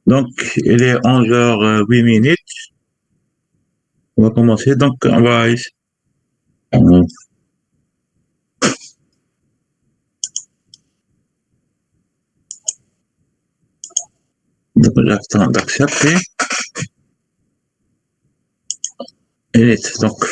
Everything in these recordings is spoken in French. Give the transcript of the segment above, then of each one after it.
Donc, il est 11h08. On va commencer. Donc, on va donc, j'attends d'accepter. Donc,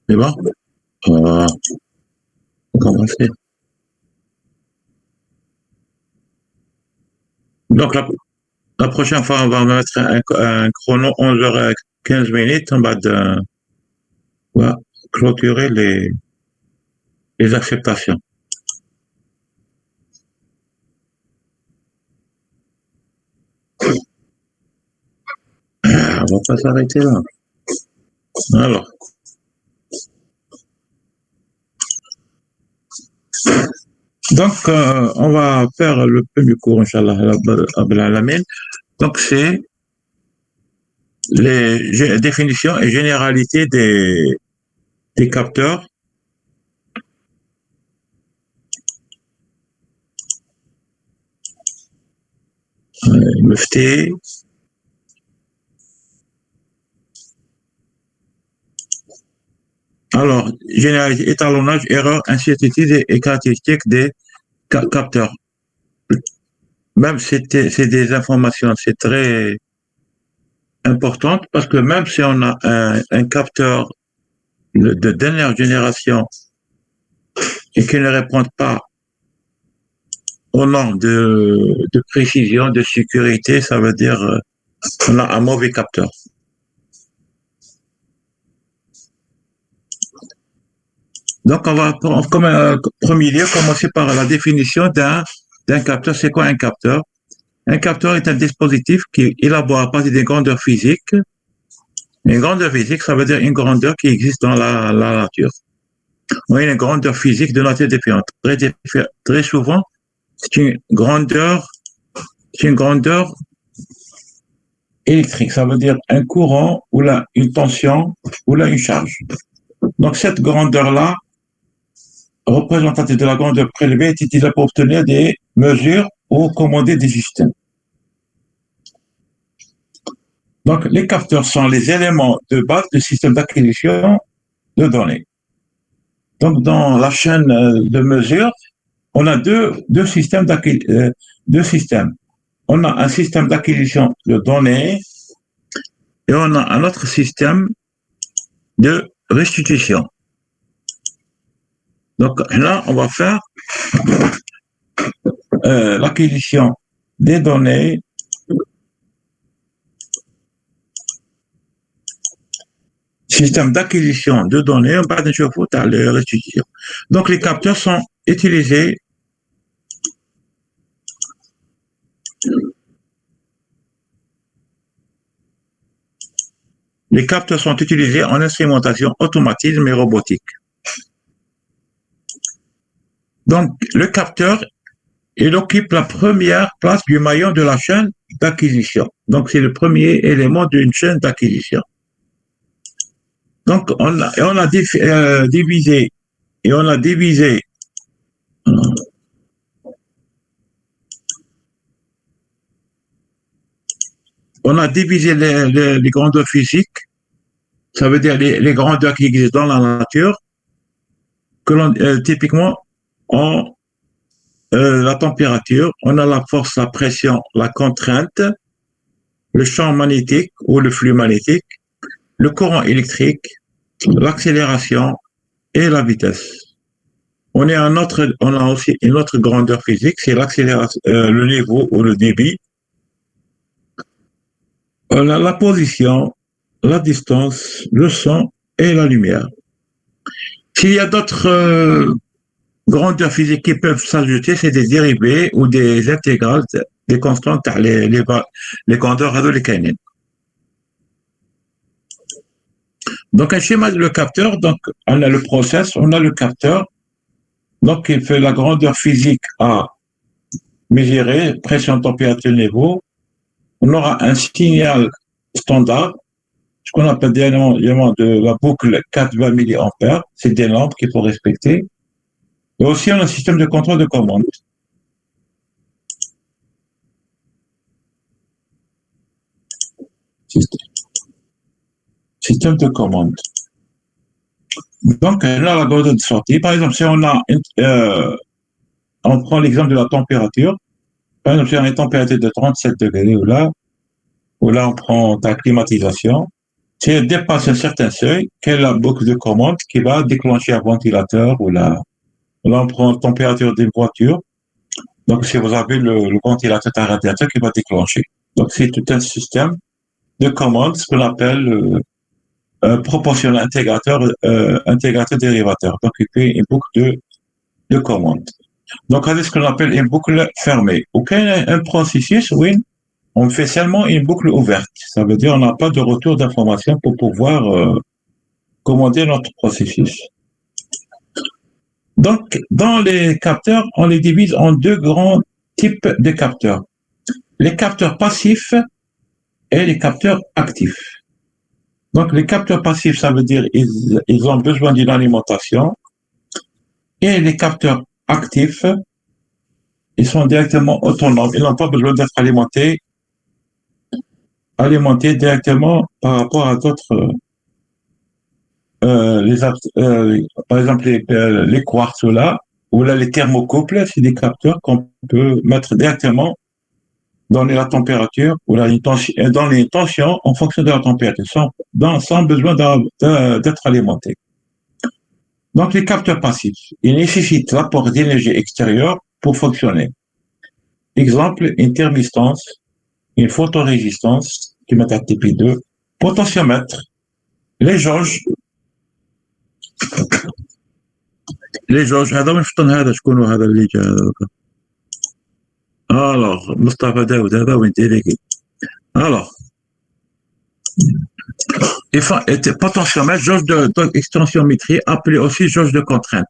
c'est bon? On va commencer. Donc, la prochaine fois, on va mettre un chrono 11h15. On va clôturer les acceptations. On va pas s'arrêter là. Alors, donc, on va faire le premier cours, Inch'Allah, Alamin. Donc, c'est les définitions et généralités des capteurs. MFT. Alors, généralité, étalonnage, erreur, incertitude et caractéristiques des capteurs. Même si c'est des informations, c'est très importante parce que même si on a un capteur de dernière génération et qui ne répond pas aux normes de précision, de sécurité, ça veut dire qu'on a un mauvais capteur. Donc, on va, comme premier lieu, commencer par la définition d'un capteur. C'est quoi un capteur? Un capteur est un dispositif qui est élaboré à partir des grandeurs physiques. Une grandeur physique, ça veut dire une grandeur qui existe dans la nature. Oui, une grandeur physique de nature différente. Très souvent, c'est une grandeur électrique. Ça veut dire un courant ou là, une tension ou là, une charge. Donc, cette grandeur-là, représentative de la grandeur prélevée, est utilisée pour obtenir des mesures ou commander des systèmes. Donc, les capteurs sont les éléments de base du système d'acquisition de données. Donc, dans la chaîne de mesure, on a deux systèmes deux systèmes. On a un système d'acquisition de données et on a un autre système de restitution. Donc là, on va faire l'acquisition des données système d'acquisition de données, on va déjà foutre à la restitution. Donc les capteurs sont utilisés les capteurs sont utilisés en instrumentation, automatisme et robotique. Donc le capteur, il occupe la première place du maillon de la chaîne d'acquisition. Donc c'est le premier élément d'une chaîne d'acquisition. Donc on a divisé et on a divisé les grandeurs physiques, ça veut dire les grandeurs qui existent dans la nature, que l'on typiquement en la température, on a la force, la pression, la contrainte, le champ magnétique ou le flux magnétique, le courant électrique, l'accélération et la vitesse. On a aussi une autre grandeur physique, c'est l'accélération, le niveau ou le débit. On a la position, la distance, le son et la lumière. S'il y a d'autres grandeurs physiques qui peuvent s'ajouter, c'est des dérivés ou des intégrales, des constantes, les grandeurs هذول كاينين. Donc, un schéma de le capteur, donc, on a le process, on a le capteur, donc, il fait la grandeur physique à mesurer, pression, température, niveau. On aura un signal standard, ce qu'on appelle également de la boucle 420 milliampères. C'est des lampes qu'il faut respecter. Et aussi, on a un système de contrôle de commande. Système de commande. Donc, là, la grandeur de sortie. Par exemple, si on prend l'exemple de la température. Par exemple, si on a une température de 37 degrés, ou là, on prend ta climatisation. Si elle dépasse un certain seuil, quelle est la boucle de commande qui va déclencher un ventilateur là, on prend la température d'une voiture. Donc, si vous avez le ventilateur, un radiateur qui va déclencher. Donc, c'est tout un système de commande, ce qu'on appelle proportionnel intégrateur dérivateur. Donc, il fait une boucle de commande. Donc, c'est ce qu'on appelle une boucle fermée. Aucun un processus, oui, on fait seulement une boucle ouverte. Ça veut dire qu'on n'a pas de retour d'information pour pouvoir commander notre processus. Donc, dans les capteurs, on les divise en deux grands types de capteurs. Les capteurs passifs et les capteurs actifs. Donc, les capteurs passifs, ça veut dire ils ont besoin d'une alimentation. Et les capteurs actifs, ils sont directement autonomes. Ils n'ont pas besoin d'être alimentés directement par rapport à d'autres par exemple les quartz là, ou là les thermocouples, c'est des capteurs qu'on peut mettre directement dans la température ou dans les tensions en fonction de la température, sans besoin d'être alimenté. Donc les capteurs passifs, ils nécessitent l'apport d'énergie extérieure pour fonctionner. Exemple, une thermistance, une photorésistance qui met à TP2, potentiomètre, les jauges. ليه جورج هذا من فطن هذا شكون هذا اللي جا هذا الوغ مصطفى داود هذا وين تيليكي الوغ potentiomètre, jauge d'extensiométrie, appelée aussi jauge de contrainte.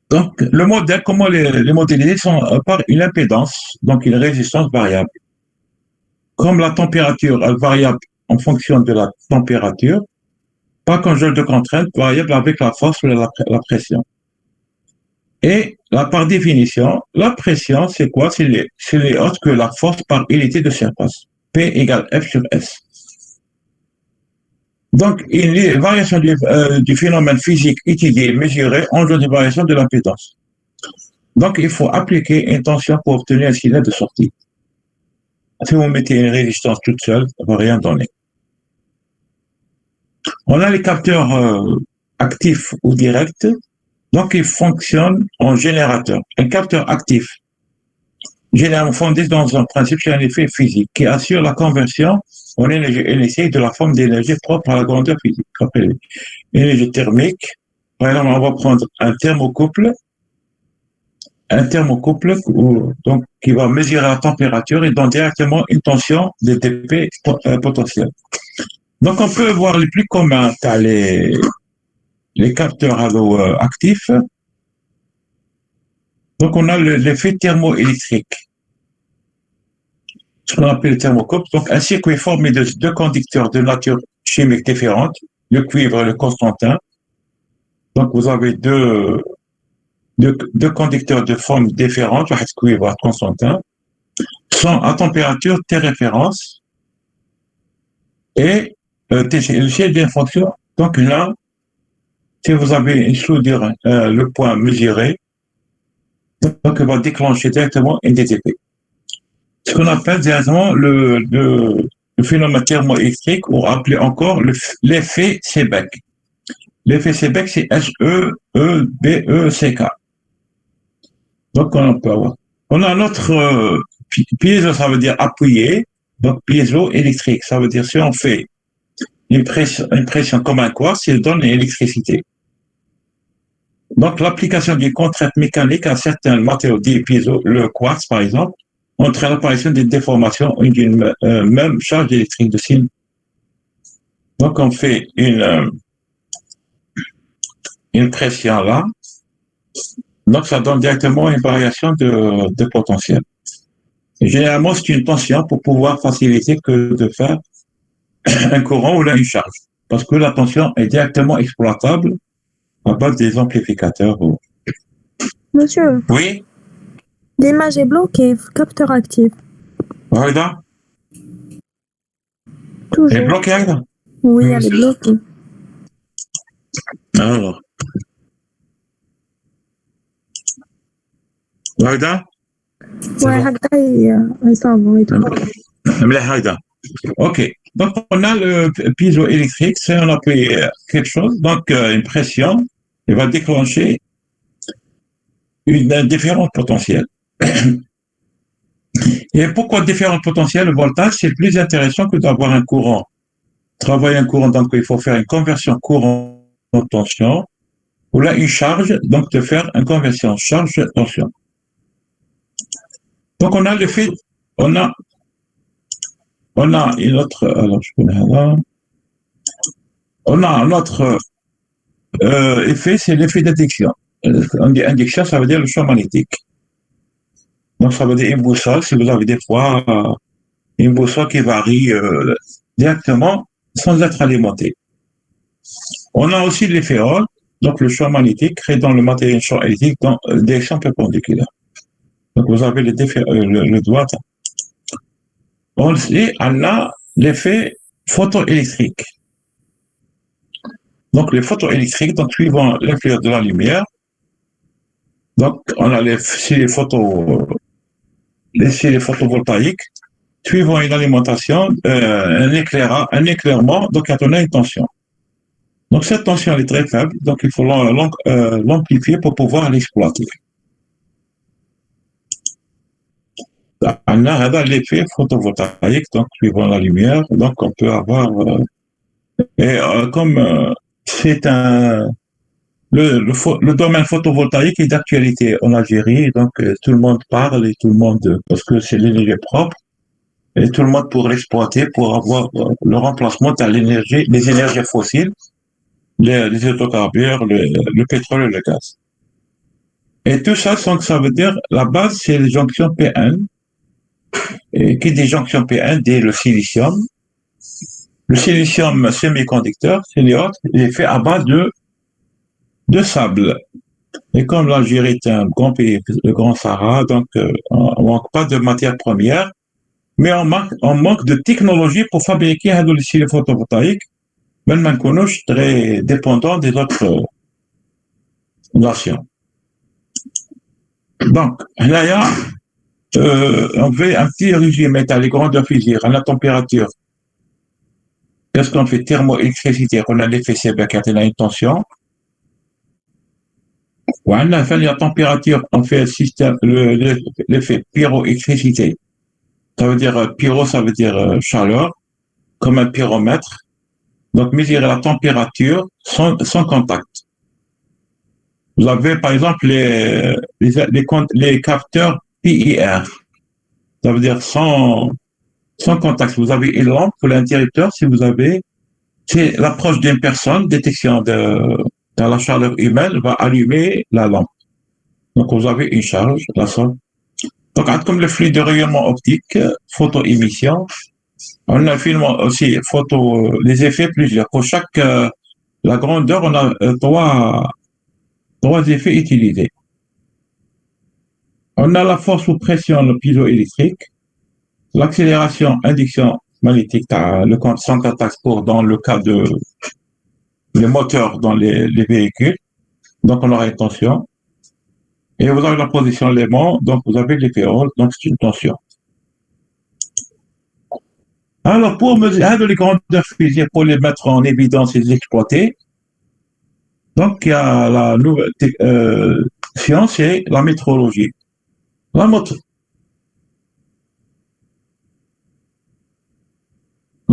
Donc, le modèle, comment les modéliser sont par une impédance, donc une résistance variable. Comme la température est variable en fonction de la température, pas qu'un jauge de contrainte variable avec la force ou la pression. Et là, par définition, la pression, c'est quoi? C'est autre que la force par unité de surface. P égale F sur S. Donc, une variation du phénomène physique étudié, mesuré, engendre une variation de l'impédance. Donc, il faut appliquer une tension pour obtenir un signal de sortie. Si vous mettez une résistance toute seule, ça ne va rien donner. On a les capteurs actifs ou directs. Donc, ils fonctionnent en générateur. Un capteur actif, généralement fondé dans un principe sur un effet physique qui assure la conversion en énergie électrique de la forme d'énergie propre à la grandeur physique. Rappelez, énergie thermique. Par exemple, on va prendre un thermocouple donc, qui va mesurer la température et donne directement une tension de dp potentielle. Donc, on peut voir les plus communs, t'as les capteurs actifs. Donc, on a l'effet thermoélectrique, ce qu'on appelle le thermocouple. Donc, un circuit formé de deux conducteurs de nature chimique différente, le cuivre et le constantin. Donc, vous avez deux conducteurs de forme différente, le cuivre et le constantin, sont à température T référence et le ciel d'une fonction. Donc là, si vous avez une soudure, le point mesuré, donc il va déclencher directement une DTP. Ce qu'on appelle directement le phénomène thermoélectrique, ou appelé encore l'effet Seebeck. L'effet Seebeck, c'est S-E-E-B-E-C-K. Donc on peut avoir. On a notre piézo, ça veut dire appuyé, donc piézo électrique, ça veut dire si on fait une pression comme un quartz, il donne l'électricité. Donc, l'application d'une contrainte mécanique à certains matériaux dits piézo, le quartz par exemple, entraîne l'apparition d'une déformation ou d'une même charge électrique de signe Donc, on fait une pression là. Donc, ça donne directement une variation de potentiel. Et généralement, c'est une tension pour pouvoir faciliter que de faire un courant ou là une charge. Parce que la tension est directement exploitable à base des amplificateurs. Monsieur, Oui, l'image est bloquée, capteur actif. Aïda, elle est Toujours. bloquée, Aïda. Oui, elle est bloquée. Alors, Aïda, Ouais, هكذا ça va et tout. مليح هيدا. Ok. Donc, on a le piezoélectrique, c'est on appelle quelque chose, donc une pression, il va déclencher une différence potentielle. Et pourquoi différence potentielle? Le voltage, c'est plus intéressant que d'avoir un courant. Travailler un courant, donc il faut faire une conversion courant-tension, ou là une charge, donc de faire une conversion charge-tension. Donc on a le fait, on a une autre, alors je connais là, on a un autre effet, c'est l'effet d'induction. On dit induction, ça veut dire le champ magnétique. Donc ça veut dire une boussole, si vous avez des fois une boussole qui varie directement sans être alimentée. On a aussi l'effet Hall, donc le champ magnétique créé dans le matériel champ électrique dans direction perpendiculaire. Donc vous avez le doigt. On a l'effet photoélectrique. Donc les photoélectriques, donc suivant l'influence de la lumière, donc on a les photovoltaïques, suivant une alimentation, un éclairement, donc on a une tension. Donc cette tension est très faible, donc il faut l'amplifier pour pouvoir l'exploiter. On a l'effet photovoltaïque, donc suivant la lumière, donc on peut avoir comme c'est le domaine photovoltaïque est d'actualité en Algérie, donc tout le monde parle et tout le monde parce que c'est l'énergie propre et tout le monde pour l'exploiter pour avoir le remplacement de l'énergie, les énergies fossiles, les hydrocarbures, le pétrole et le gaz. Et tout ça, ça veut dire la base c'est les jonctions P1. Et qui dit jonction P1 dit le silicium. Le silicium semi-conducteur, c'est il est fait à base de sable. Et comme l'Algérie est un grand pays, le Grand Sahara, donc on manque pas de matières premières, mais on manque de technologie pour fabriquer un logiciel photovoltaïque, même un connoche très dépendant des autres nations. Donc, là, on fait un petit régime à les grandeurs physiques, à la température. Qu'est-ce qu'on fait? Thermoélectricité, on a l'effet Sebeck, on a une tension. On a fait la température, on fait l'effet pyroélectricité. Ça veut dire, pyro, ça veut dire chaleur, comme un pyromètre. Donc, mesurer la température sans contact. Vous avez, par exemple, les capteurs PIR. Ça veut dire sans contact. Vous avez une lampe pour l'interrupteur, si vous avez, c'est l'approche d'une personne, détection dans la chaleur humaine, va allumer la lampe. Donc, vous avez une charge, la somme. Donc, comme le flux de rayonnement optique, photoémission, on a finalement aussi les effets plusieurs. Pour chaque, la grandeur, on a trois effets utilisés. On a la force ou pression, le piezoélectrique, l'accélération, induction magnétique, le sans contact pour dans le cas de les moteurs dans les véhicules. Donc, on aura une tension. Et vous avez la position élément, donc vous avez l'effet Hall, donc c'est une tension. Alors, pour mesurer les grandeurs physiques, pour les mettre en évidence et les exploiter, donc il y a la nouvelle science, c'est la métrologie. La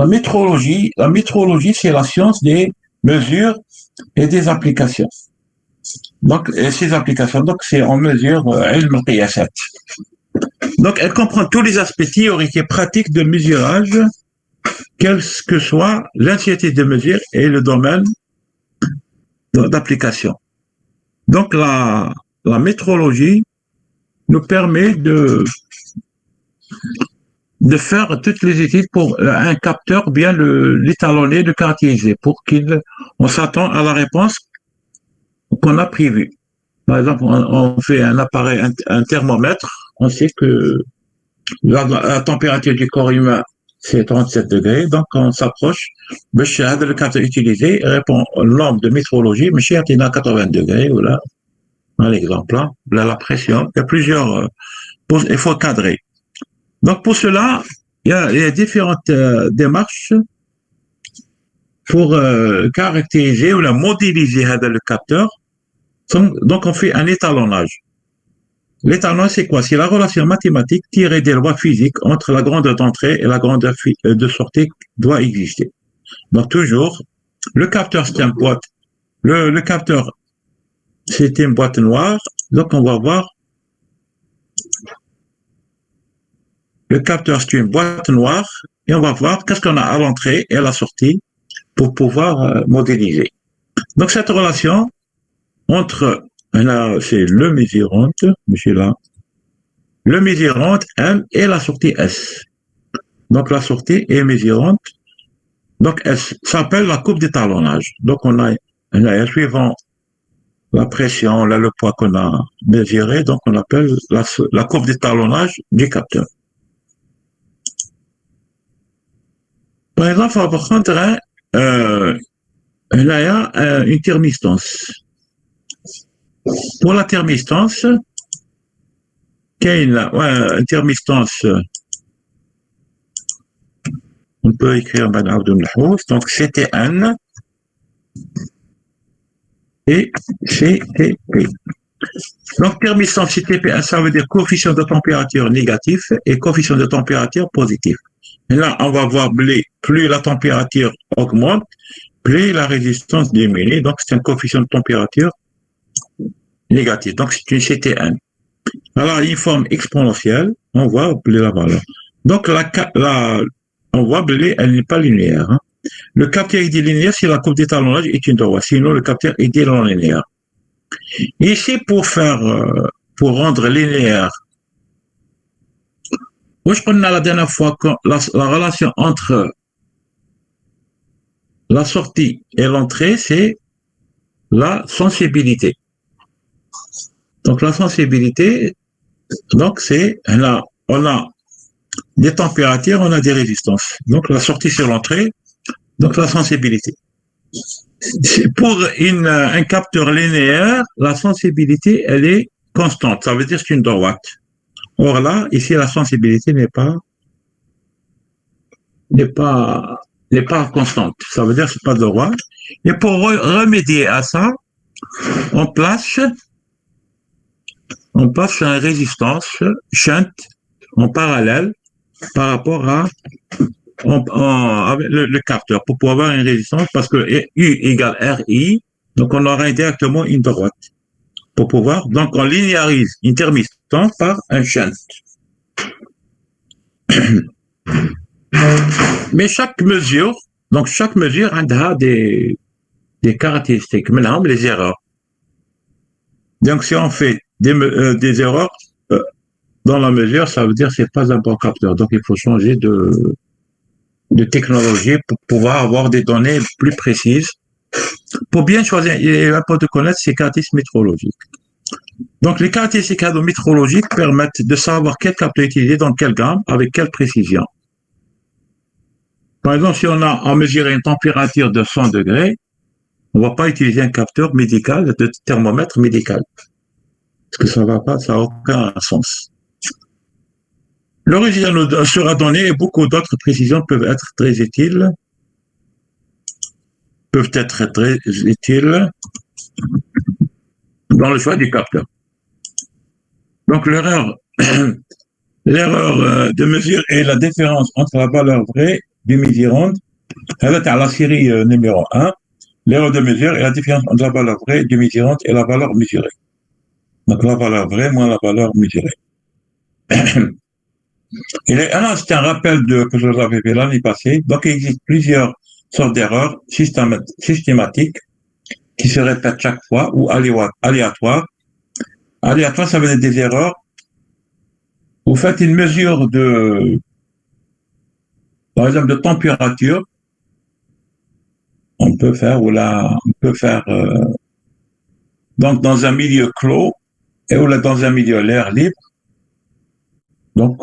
métrologie, c'est la science des mesures et des applications. Donc, ces applications, donc c'est en mesure ilm al-qiyasat. Donc, elle comprend tous les aspects théoriques et pratiques de mesurage quelle que soit l'entité de mesure et le domaine d'application. Donc, la métrologie nous permet de faire toutes les études pour un capteur bien l'étalonner, le caractériser, pour on s'attend à la réponse qu'on a prévue. Par exemple, on fait un appareil, un thermomètre, on sait que la température du corps humain, c'est 37 degrés, donc on s'approche, le capteur utilisé répond aux normes de métrologie, mais chez à 80 degrés, voilà, dans l'exemple là, la pression, il y a plusieurs, il faut cadrer. Donc pour cela, il y a différentes démarches pour caractériser ou la modéliser le capteur. Donc on fait un étalonnage. L'étalonnage, c'est quoi? C'est la relation mathématique tirée des lois physiques entre la grandeur d'entrée et la grandeur de sortie doit exister. Donc toujours, le capteur, c'est une boîte. Le capteur, c'est une boîte noire. Donc on va voir. Le capteur, c'est une boîte noire. Et on va voir qu'est-ce qu'on a à l'entrée et à la sortie pour pouvoir modéliser. Donc cette relation entre, c'est le mesurant, monsieur là, le mesurant M et la sortie S. Donc la sortie est mesurante. Donc S s'appelle la courbe d'étalonnage. Donc on a suivant la pression, là le poids qu'on a mesuré, donc on appelle la courbe d'étalonnage du capteur. Par exemple, on va prendre une thermistance. Pour la thermistance, une thermistance, on peut écrire donc CTN et CTP. Donc thermistance CTP, ça veut dire coefficient de température négatif et coefficient de température positif. Et là, on va voir plus la température augmente, plus la résistance diminue. Donc c'est un coefficient de température négatif. Donc c'est une CTN. Alors, une forme exponentielle, on voit la valeur. Donc, on voit elle n'est pas linéaire. Hein. Le capteur idée linéaire si la courbe d'étalonnage est une droite. Sinon, le capteur idée non linéaire. Ici, pour rendre linéaire, moi, je prenais la dernière fois la relation entre la sortie et l'entrée, c'est la sensibilité. Donc, la sensibilité, donc, c'est là, on a des températures, on a des résistances. Donc, la sortie sur l'entrée, donc la sensibilité. Pour un capteur linéaire, la sensibilité, elle est constante. Ça veut dire que c'est une droite. Or là, ici, la sensibilité n'est pas constante. Ça veut dire que c'est pas droite. Et pour remédier à ça, on place une résistance shunt en parallèle par rapport à avec le capteur pour pouvoir avoir une résistance parce que U égale RI, donc on aura indirectement une droite pour pouvoir, donc on linéarise une thermistance par un shunt. Mais chaque mesure a des caractéristiques, maintenant les erreurs. Donc si on fait des erreurs dans la mesure, ça veut dire que c'est pas un bon capteur, donc il faut changer de technologie pour pouvoir avoir des données plus précises. Pour bien choisir, il est important de connaître ces caractéristiques métrologiques. Donc, les caractéristiques métrologiques permettent de savoir quel capteur utiliser dans quelle gamme, avec quelle précision. Par exemple, si on a à mesurer une température de 100 degrés, on ne va pas utiliser un capteur médical, de thermomètre médical. Parce que ça va pas, ça n'a aucun sens. L'origine sera donnée et beaucoup d'autres précisions peuvent être très utiles dans le choix du capteur. Donc l'erreur de mesure est la différence entre la valeur vraie du mesurant. Elle est à la série numéro 1. L'erreur de mesure est la différence entre la valeur vraie du mesurant et la valeur mesurée. Donc la valeur vraie moins la valeur mesurée. Et c'est un rappel de que je vous avais fait l'année passée. Donc, il existe plusieurs sortes d'erreurs systématiques qui se répètent chaque fois ou aléatoires. Aléatoire, ça veut dire des erreurs. Vous faites une mesure par exemple, de température. On peut faire, donc dans un milieu clos et ou là dans un milieu l'air libre. Donc,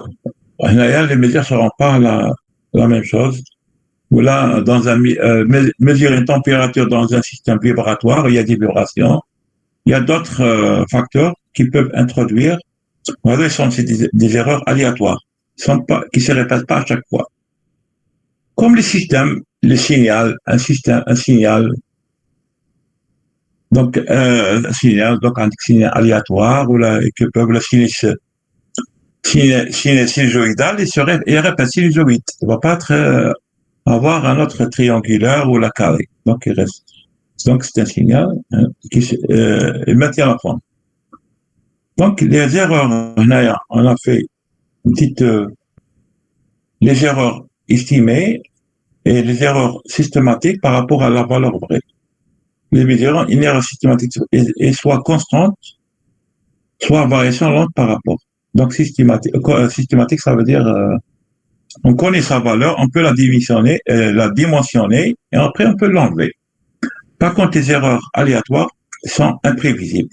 les mesures ne seront pas la même chose. Ou là, mesurer une température dans un système vibratoire, il y a des vibrations. Il y a d'autres facteurs qui peuvent introduire. Voilà, ce sont des erreurs aléatoires, qui ne se répètent pas à chaque fois. Comme les systèmes, un signal, donc un signal aléatoire, ou là, que peuvent le sinusoïdal, il répète sinusoïde. Il ne va pas avoir un autre triangulaire ou la carré. Donc, il reste. Donc, c'est un signal qui maintient la forme. Donc, les erreurs, on a fait les erreurs estimées et les erreurs systématiques par rapport à la valeur vraie. Les erreurs, une erreur systématique est soit constante, soit variation lente par rapport. Donc, systématique, ça veut dire on connaît sa valeur, on peut la dimensionner, et après on peut l'enlever. Par contre, les erreurs aléatoires sont imprévisibles.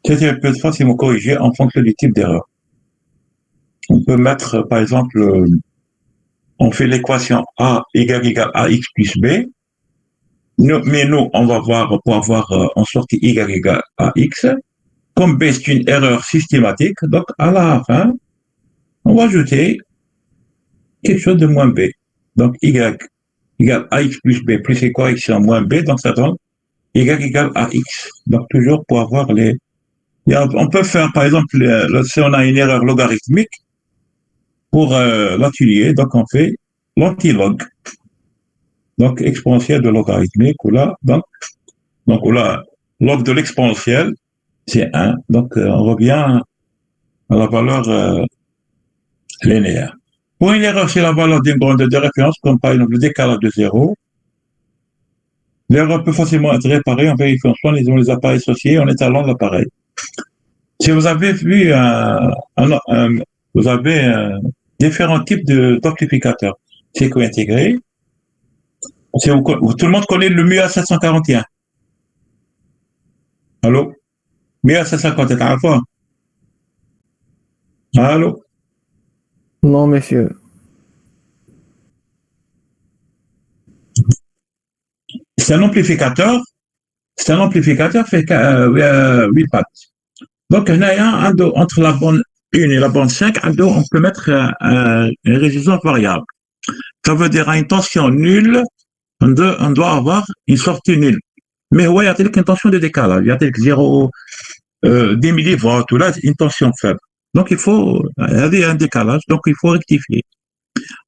C'est-à-dire peut être facilement corrigé en fonction du type d'erreur. On peut mettre, par exemple, on fait l'équation A égale AX plus B, mais nous, on va voir pour avoir en sortie Y égale AX. Comme B, c'est une erreur systématique, donc à la fin, on va ajouter quelque chose de moins B. Donc Y égale AX plus B plus les corrections moins B, donc ça donne Y égale AX. Donc toujours pour avoir on peut faire, par exemple, si on a une erreur logarithmique, pour l'atelier, donc on fait l'antilog. Donc exponentielle de logarithmique, ou là, log de l'exponentielle, c'est 1. Donc on revient à la valeur linéaire. Pour une erreur, c'est la valeur d'une grande de référence, comme par exemple le décalage de 0. L'erreur peut facilement être réparée en vérifiant soit les appareils associés en étalant l'appareil. Si vous avez vu, vous avez différents types d'amplificateurs. C'est co-intégré. Tout le monde connaît le MUA 741. Allô? MUA 741, à la fois. Allô? Non, monsieur. C'est un amplificateur fait 8 pattes. Donc, entre la bande 1 et la bande 5, on peut mettre une résistance variable. Ça veut dire à une tension nulle, on doit avoir une sortie nulle. Mais ouais, il y a une tension de décalage. Il y a 0, 10 millivolts, ou là, une tension faible. Donc, il y a un décalage, donc il faut rectifier.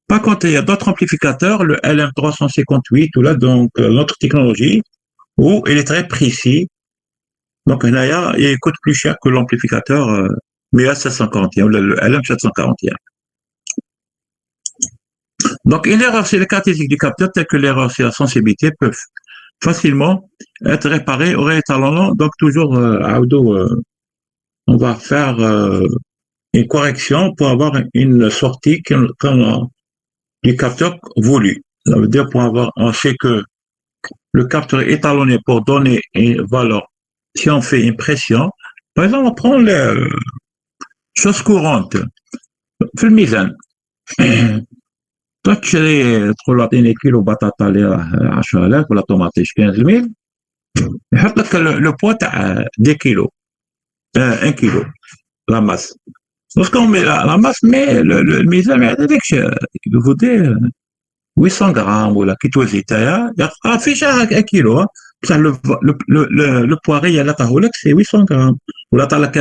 Par contre, il y a d'autres amplificateurs, le LM358, ou là, donc, notre technologie, où il est très précis. Donc, il coûte plus cher que l'amplificateur MUA 741, ou le LM741. Donc, une erreur sur les caractéristiques du capteur, telle que l'erreur sur la sensibilité, peuvent facilement être réparées au réétalonnant. Donc, toujours, on va faire une correction pour avoir une sortie du capteur voulu. Ça veut dire on sait que le capteur est étalonné pour donner une valeur. Si on fait une pression, par exemple, on prend les choses courantes. في الميزان تشري تقول له اعطيني كيلو بطاطا اللي راه 10000 ولا طوماطيش 15000 يحط لك لو بوا تاع 10 كيلو 1 كيلو لا ماس لوسكون مي لا ماس مي الميزان ما يعطيكش يفوتي 800 غرام ولا كي توزي تايا فيش 1 كيلو بصح لو بوا ريال اللي عطاهولك سي 800 غرام ولا عطالك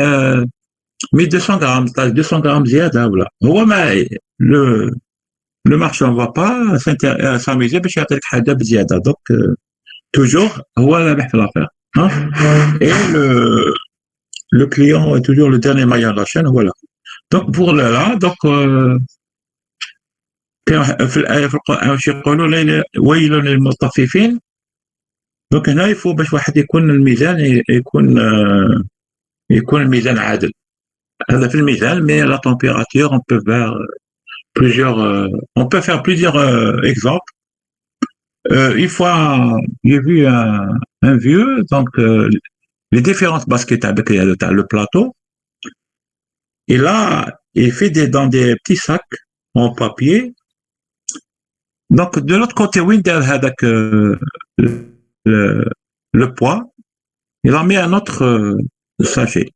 1200 غرام 200 غرام زياده ولا هو ما le marchand ne va pas s'amuser باش يعطيك حاجه بزياده donc toujours هو رابح في l'affaire et le client est toujours le dernier maillon de la chaîne voilà Donc pour là, donc في الآية في القرآن واش يقولوا ويل للمطففين. دونك هنا يفو باش واحد يكون الميزان يكون الميزان عادل. هذا في الميزان mais la température on peut faire plusieurs exemples. Une fois j'ai vu un vieux donc les différentes baskets avec le plateau et là il fait dans des petits sacs en papier. Donc de l'autre côté وين دار هذاك le poids, il a mis un autre sachet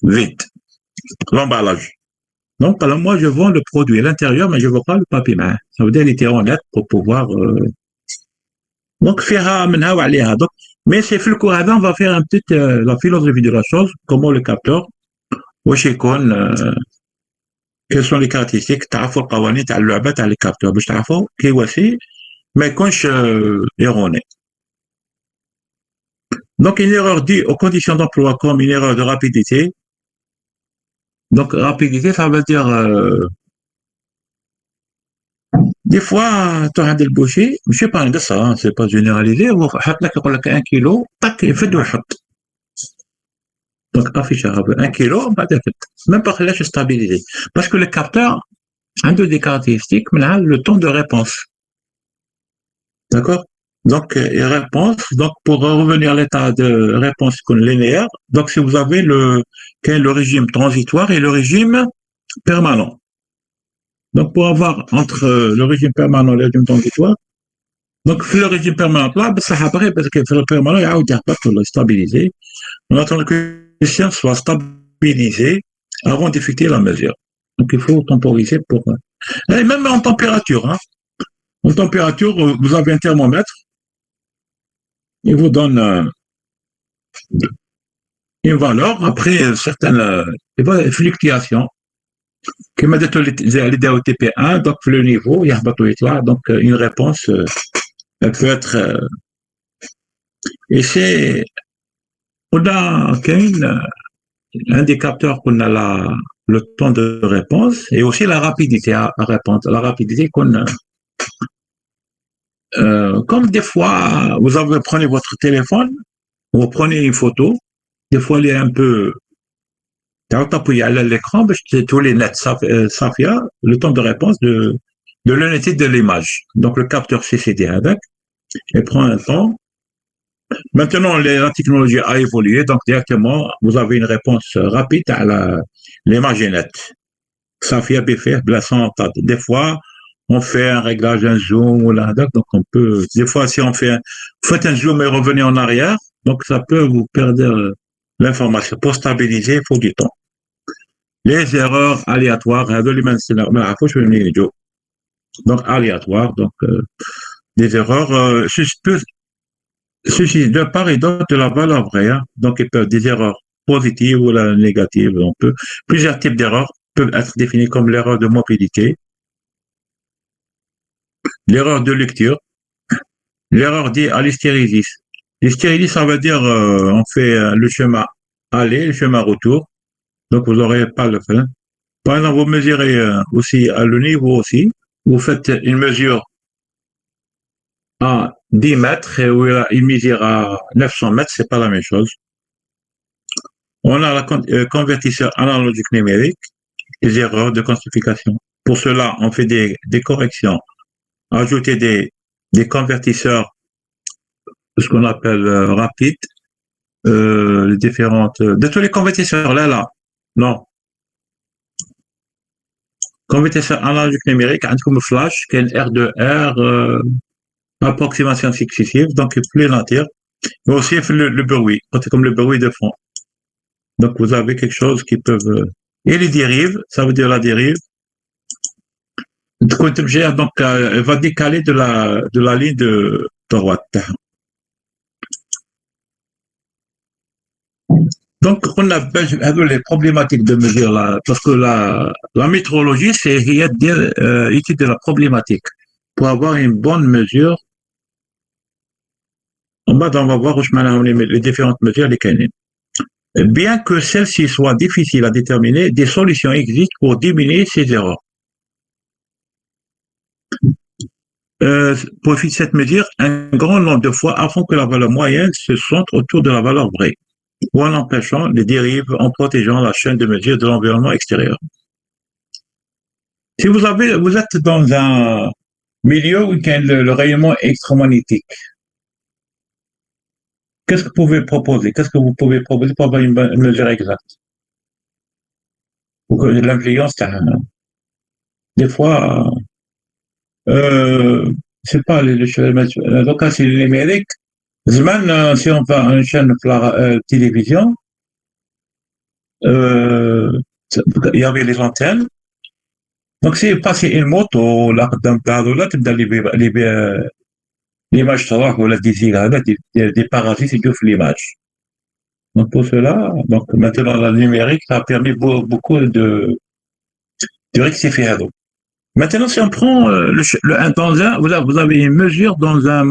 vide, l'emballage. Donc alors moi je vends le produit à l'intérieur mais je ne veux pas le papier main. Ça veut dire il était honnête pour pouvoir donc فيها منها وعليها. Donc mais c'est في الكور هذا on va faire un petit la philosophie de la chose, comment le capteur واش يكون quelles sont les caractéristiques تعرفوا القوانين تاع اللعبه تاع لي كابتور باش تعرفوا كيواسي ما يكونش erroné. Donc une erreur due aux conditions d'emploi comme une erreur de rapidité. Donc rapidité ça veut dire des fois tu as des bouchées je sais pas ça c'est pas généralisé حط لك يقول لك 1 كيلو طق يفد ويحط. Donc affichage 1 كيلو بعد يفد même pas خلاش stabiliser parce que le capteur عنده des caractéristiques منها le temps de réponse. D'accord. Donc réponse donc pour revenir à l'état de réponse linéaire donc si vous avez le régime transitoire et le régime permanent. Donc pour avoir entre le régime permanent et le régime transitoire donc le régime permanent là ça après parce que le permanent يعاود يهبط ولا stabiliser. On attend que le système soit stabilisé avant d'effectuer la mesure. Donc il faut temporiser pour et même en température hein. En température vous avez un thermomètre. Il vous donne une valeur après certaines fluctuations qui m'a dit l'idée au TP1 donc le niveau il y a donc une réponse elle peut être et c'est on a un des capteurs qu'on a le temps de réponse et aussi la rapidité à répondre. La rapidité qu'on comme des fois vous prenez votre téléphone, vous prenez une photo, des fois elle est un peu t'appuies à l'écran, tous les nets Safia, le temps de réponse de l'unité de l'image. Donc le capteur CCD avec, il prend un temps. Maintenant, la technologie a évolué, donc directement, vous avez une réponse rapide à l'image nette. Safia BFF, des fois, on fait un réglage, un zoom, ou là, donc on peut, des fois, si on fait faites un zoom et revenez en arrière, donc ça peut vous perdre l'information. Pour stabiliser, il faut du temps. Les erreurs aléatoires, donc aléatoires, donc des erreurs suscitent de part et d'autre de la valeur vraie, hein. Donc ils peuvent des erreurs positives ou négatives. Plusieurs types d'erreurs peuvent être définis comme l'erreur de mobilité, l'erreur de lecture, l'erreur due à l'hystérésis. L'hystérésis, ça veut dire on fait le chemin aller, le chemin retour. Donc, vous n'aurez pas le frein. Par exemple, vous mesurez aussi à le niveau aussi. Vous faites une mesure à 10 mètres et où il mesure à 900 mètres, c'est pas la même chose. On a le convertisseur analogique numérique, les erreurs de quantification. Pour cela, on fait des corrections, ajouter des convertisseurs, ce qu'on appelle rapides, les différentes, de tous les convertisseurs là. Non. Convertisseur analogique numérique, comme flash, qui est un R2R, approximation successive, donc plus nature. Mais aussi le bruit, c'est comme le bruit de fond. Donc vous avez quelque chose qui peut. Et les dérives, ça veut dire la dérive. Donc elle va décaler de la ligne de droite. Donc, on a les problématiques de mesure là, parce que la métrologie, c'est étude de la problématique. Pour avoir une bonne mesure, en bas, on va voir où les différentes mesures, les canines. Bien que celle-ci soit difficile à déterminer, des solutions existent pour diminuer ces erreurs. Profite cette mesure un grand nombre de fois afin que la valeur moyenne se centre autour de la valeur vraie, ou en empêchant les dérives en protégeant la chaîne de mesure de l'environnement extérieur. Si vous êtes dans un milieu où il y a le rayonnement extramagnétique, qu'est-ce que vous pouvez proposer? Qu'est-ce que vous pouvez proposer pour avoir une mesure exacte? Ou que l'influence, des fois, euh, c'est pas donc c'est le numérique. Si on fait une chaîne de télévision, euh, il y avait les antennes. Donc, c'est passé une moto, là, là, tu l'image صراحة ولا des parasites qui bouffent l'image. Donc pour cela, donc maintenant la numérique ça a permis beaucoup de rectifier. Maintenant, si on prend dans un, vous avez une mesure dans un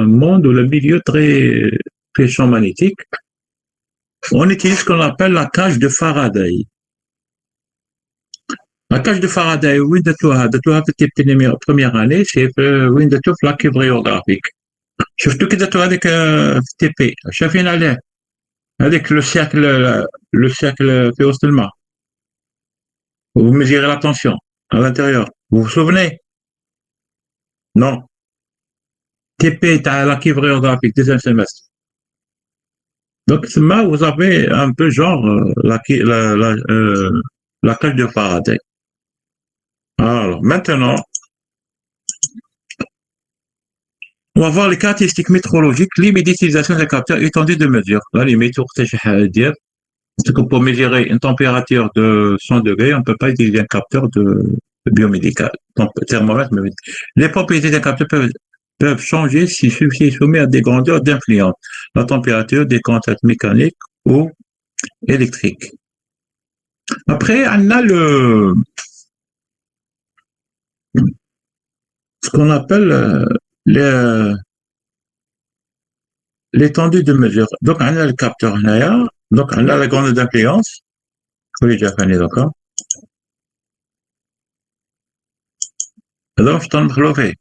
monde où le milieu très champ magnétique, on utilise ce qu'on appelle la cage de Faraday. La cage de Faraday, oui, de toi, première année, c'est oui, de tout la cryptographie. شفتوا كي درتوا هذيك في تي بي شايفين عليه هذيك لو سيركل في وسط الماء vous mesurez la tension à l'intérieur vous vous souvenez non TP تاع la cryptographie deuxième semestre donc là vous avez un peu genre la cage de Faraday. Alors maintenant on va voir les caractéristiques météorologiques, limite d'utilisation des capteurs étendus de mesure. La limite, c'est que pour mesurer une température de 100 degrés, on ne peut pas utiliser un capteur de biomédical, thermomètre. Les propriétés d'un capteur peuvent changer si soumis à des grandeurs d'influence, la température, des contacts mécaniques ou électriques. Après, on a ce qu'on appelle l'étendue de mesure. Donc, on a le capteur là, donc on a la grandeur d'influence. Je l'ai déjà fait, d'accord? Alors, je t'en relouvais.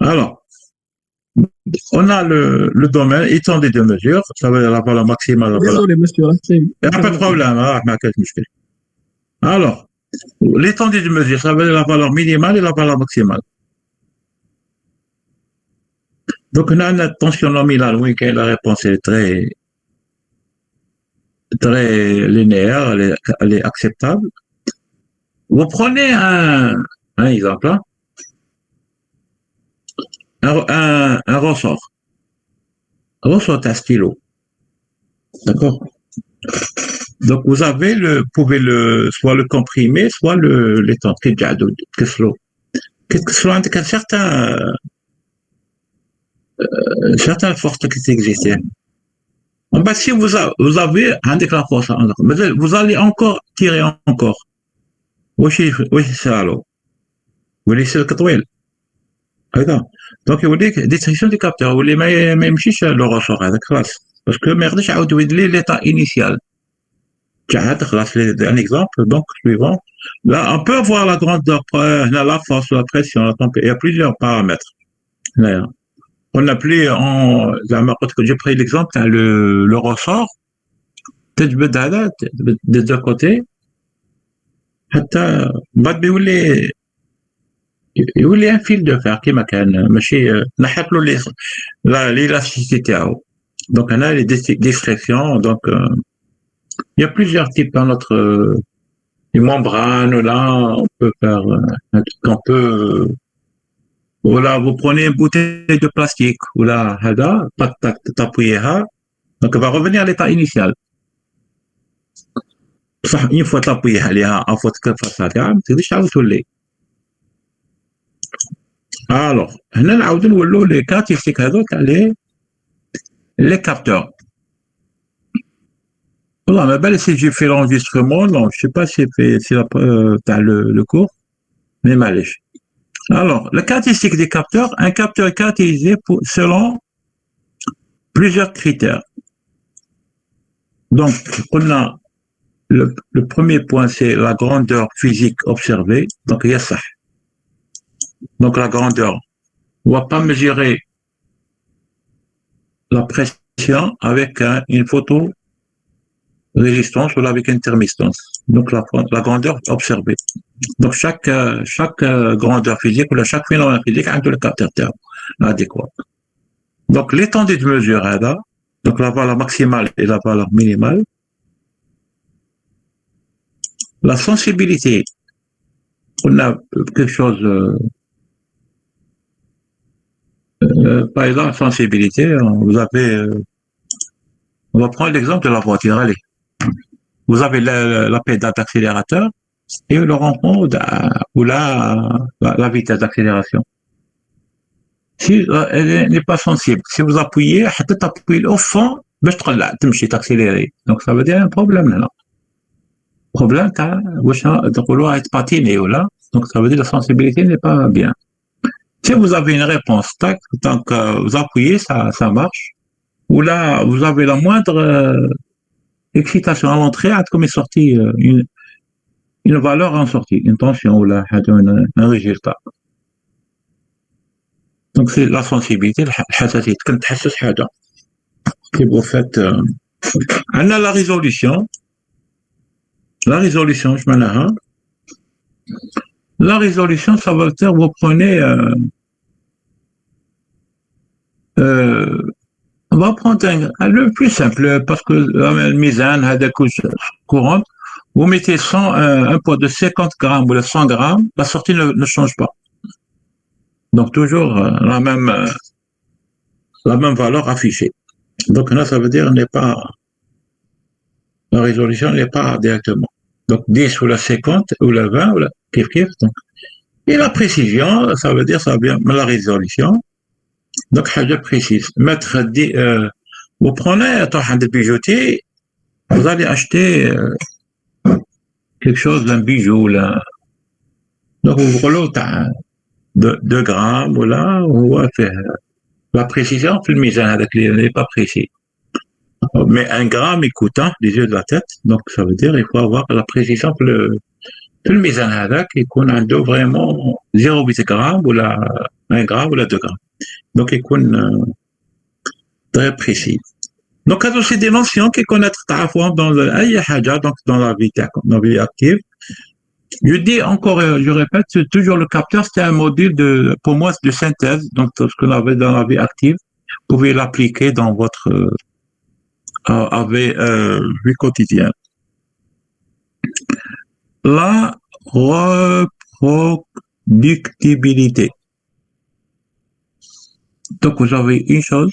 Alors, on a le domaine étendue de mesure, ça veut dire la valeur maximale. Désolé, monsieur. Il n'y a pas de problème. Alors, l'étendue de mesure, ça veut dire la valeur minimale et la valeur maximale. Donc, on a une tension nominale, oui, la réponse est très linéaire, elle est acceptable. Vous prenez un exemple, hein, un ressort. Un ressort à stylo. D'accord? Donc, vous pouvez soit le comprimer, soit l'étendre. Qu'est-ce que certaines forces qui existent. En bas, si vous avez un déclin force, vous allez encore tirer encore. Oui, c'est alors. Vous laissez le catouille. Donc, il vous dit destruction du capteur. Vous voulez même chiche le ressort avec classe. Parce que merde, j'ai oublié l'état initial. Un exemple, donc, suivant. Là, on peut voir la grandeur, la force, la pression, la température. Il y a plusieurs paramètres. Là, on appelait j'ai pris l'exemple, le ressort, des deux côtés, حتى بعد يولي un fil de fer كما كان ماشي نحط له l'élasticité تاعو. Donc on a les discrétions, donc il y a plusieurs types dans notre membrane là, on peut faire on peut voilà, vous prenez une bouteille de plastique, ou là, t'appuyez, donc elle va revenir à l'état initial. Une fois t'appuyez, une fois que tu fais ça, tu dis, alors, on a les caractéristiques les capteurs. Voilà, mais ben, si j'ai fait l'enregistrement, non, je sais pas si t'as le cours, mais malèche. Alors, la caractéristique des capteurs, un capteur est caractérisé selon plusieurs critères. Donc, on a le premier point, c'est la grandeur physique observée. Donc, il y a ça. Donc, la grandeur. On ne va pas mesurer la pression avec une photorésistance ou avec une thermistance. Donc, la grandeur observée. Donc, chaque grandeur physique ou chaque phénomène physique a le capteur adéquat. Donc, l'étendue de mesure, là, donc la valeur maximale et la valeur minimale. La sensibilité, on a quelque chose, par exemple, sensibilité, vous avez, on va prendre l'exemple de la voiture, allez. Vous avez la pédale d'accélérateur et le rond ou la vitesse d'accélération. Si elle n'est pas sensible, si vous appuyez, appuyez au fond, tu accélérer. Donc ça veut dire un problème là. Problème, être patiné ou là. Donc ça veut dire que la sensibilité n'est pas bien. Si vous avez une réponse, tac, tant que vous appuyez, ça marche. Ou là, vous avez la moindre excitation à l'entrée, comme est sortie une valeur en sortie, une tension ou là, un résultat. Donc c'est la sensibilité, الحساسية كنت تحسس حاجة. Si vous faites on a la résolution, je m'en la résolution, ça veut dire vous prenez on va prendre le plus simple parce que la mizan a des couches courantes. Vous mettez un poids de 50 grammes ou de 100 grammes, la sortie ne change pas. Donc toujours la même valeur affichée. Donc là, ça veut dire la résolution n'est pas directement. Donc 10 ou la 50 ou la 20 ou la kif. Donc. Et la précision, ça veut dire ça vient la résolution. Donc je précise. Vous prenez un bijoutier, vous allez acheter quelque chose d'un bijou là. Donc vous prenez 2 grammes ou là, la précision, le mizan n'est pas précis. Mais 1 gramme, il coûte les yeux de la tête. Donc, ça veut dire qu'il faut avoir la précision pour le mizan qui coûte vraiment 0,8 grammes ou 1 gramme ou 2 grammes. Donc, il coûte très précis. Donc, c'est des notions qui connaissent dans la vie active. Je dis encore, je répète, c'est toujours le capteur, c'était un module pour moi, de synthèse. Donc, ce qu'on avait dans la vie active, vous pouvez l'appliquer dans votre vie quotidienne. La reproductibilité. Donc, vous avez une chose.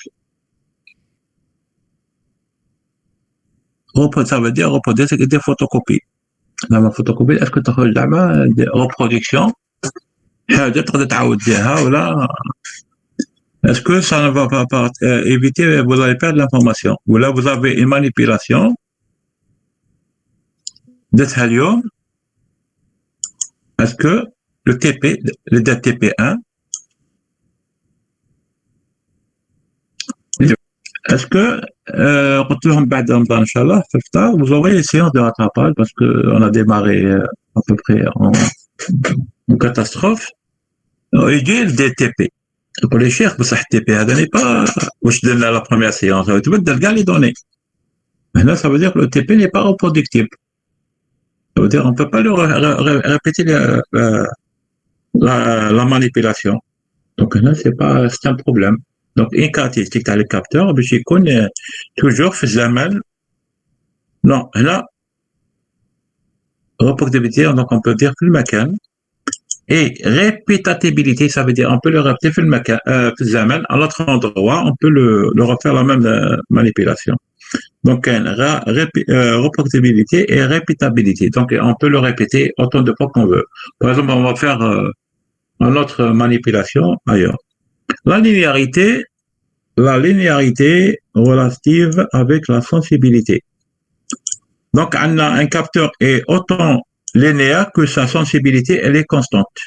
Ça veut dire reproduire, c'est des photocopies. Dans ma photocopie, est-ce que tu as des reproductions? Est-ce que ça ne va pas éviter, vous allez perdre l'information? Ou là, vous avez une manipulation de thallium. Est-ce que le DTP1, est-ce que, vous aurez une séance de rattrapage parce qu'on a démarré à peu près en catastrophe. Il dit le DTP. Pour les chers, le DTP, ça n'est pas, je donne la première séance, tu veux te les données. Maintenant, ça veut dire que le TP n'est pas reproductible. Ça veut dire qu'on ne peut pas répéter la manipulation. Donc là, c'est un problème. Donc, une caractéristique dans le capteur, je connais toujours fait zaman. Non, là, reproductibilité, donc on peut dire plus macan. Et répétabilité, ça veut dire on peut le répéter plus macan, zaman. À l'autre endroit, on peut le refaire la même manipulation. Donc, reproductibilité et répétabilité. Donc, on peut le répéter autant de fois qu'on veut. Par exemple, on va faire une autre manipulation ailleurs. La linéarité relative avec la sensibilité. Donc, un capteur est autant linéaire que sa sensibilité, elle est constante.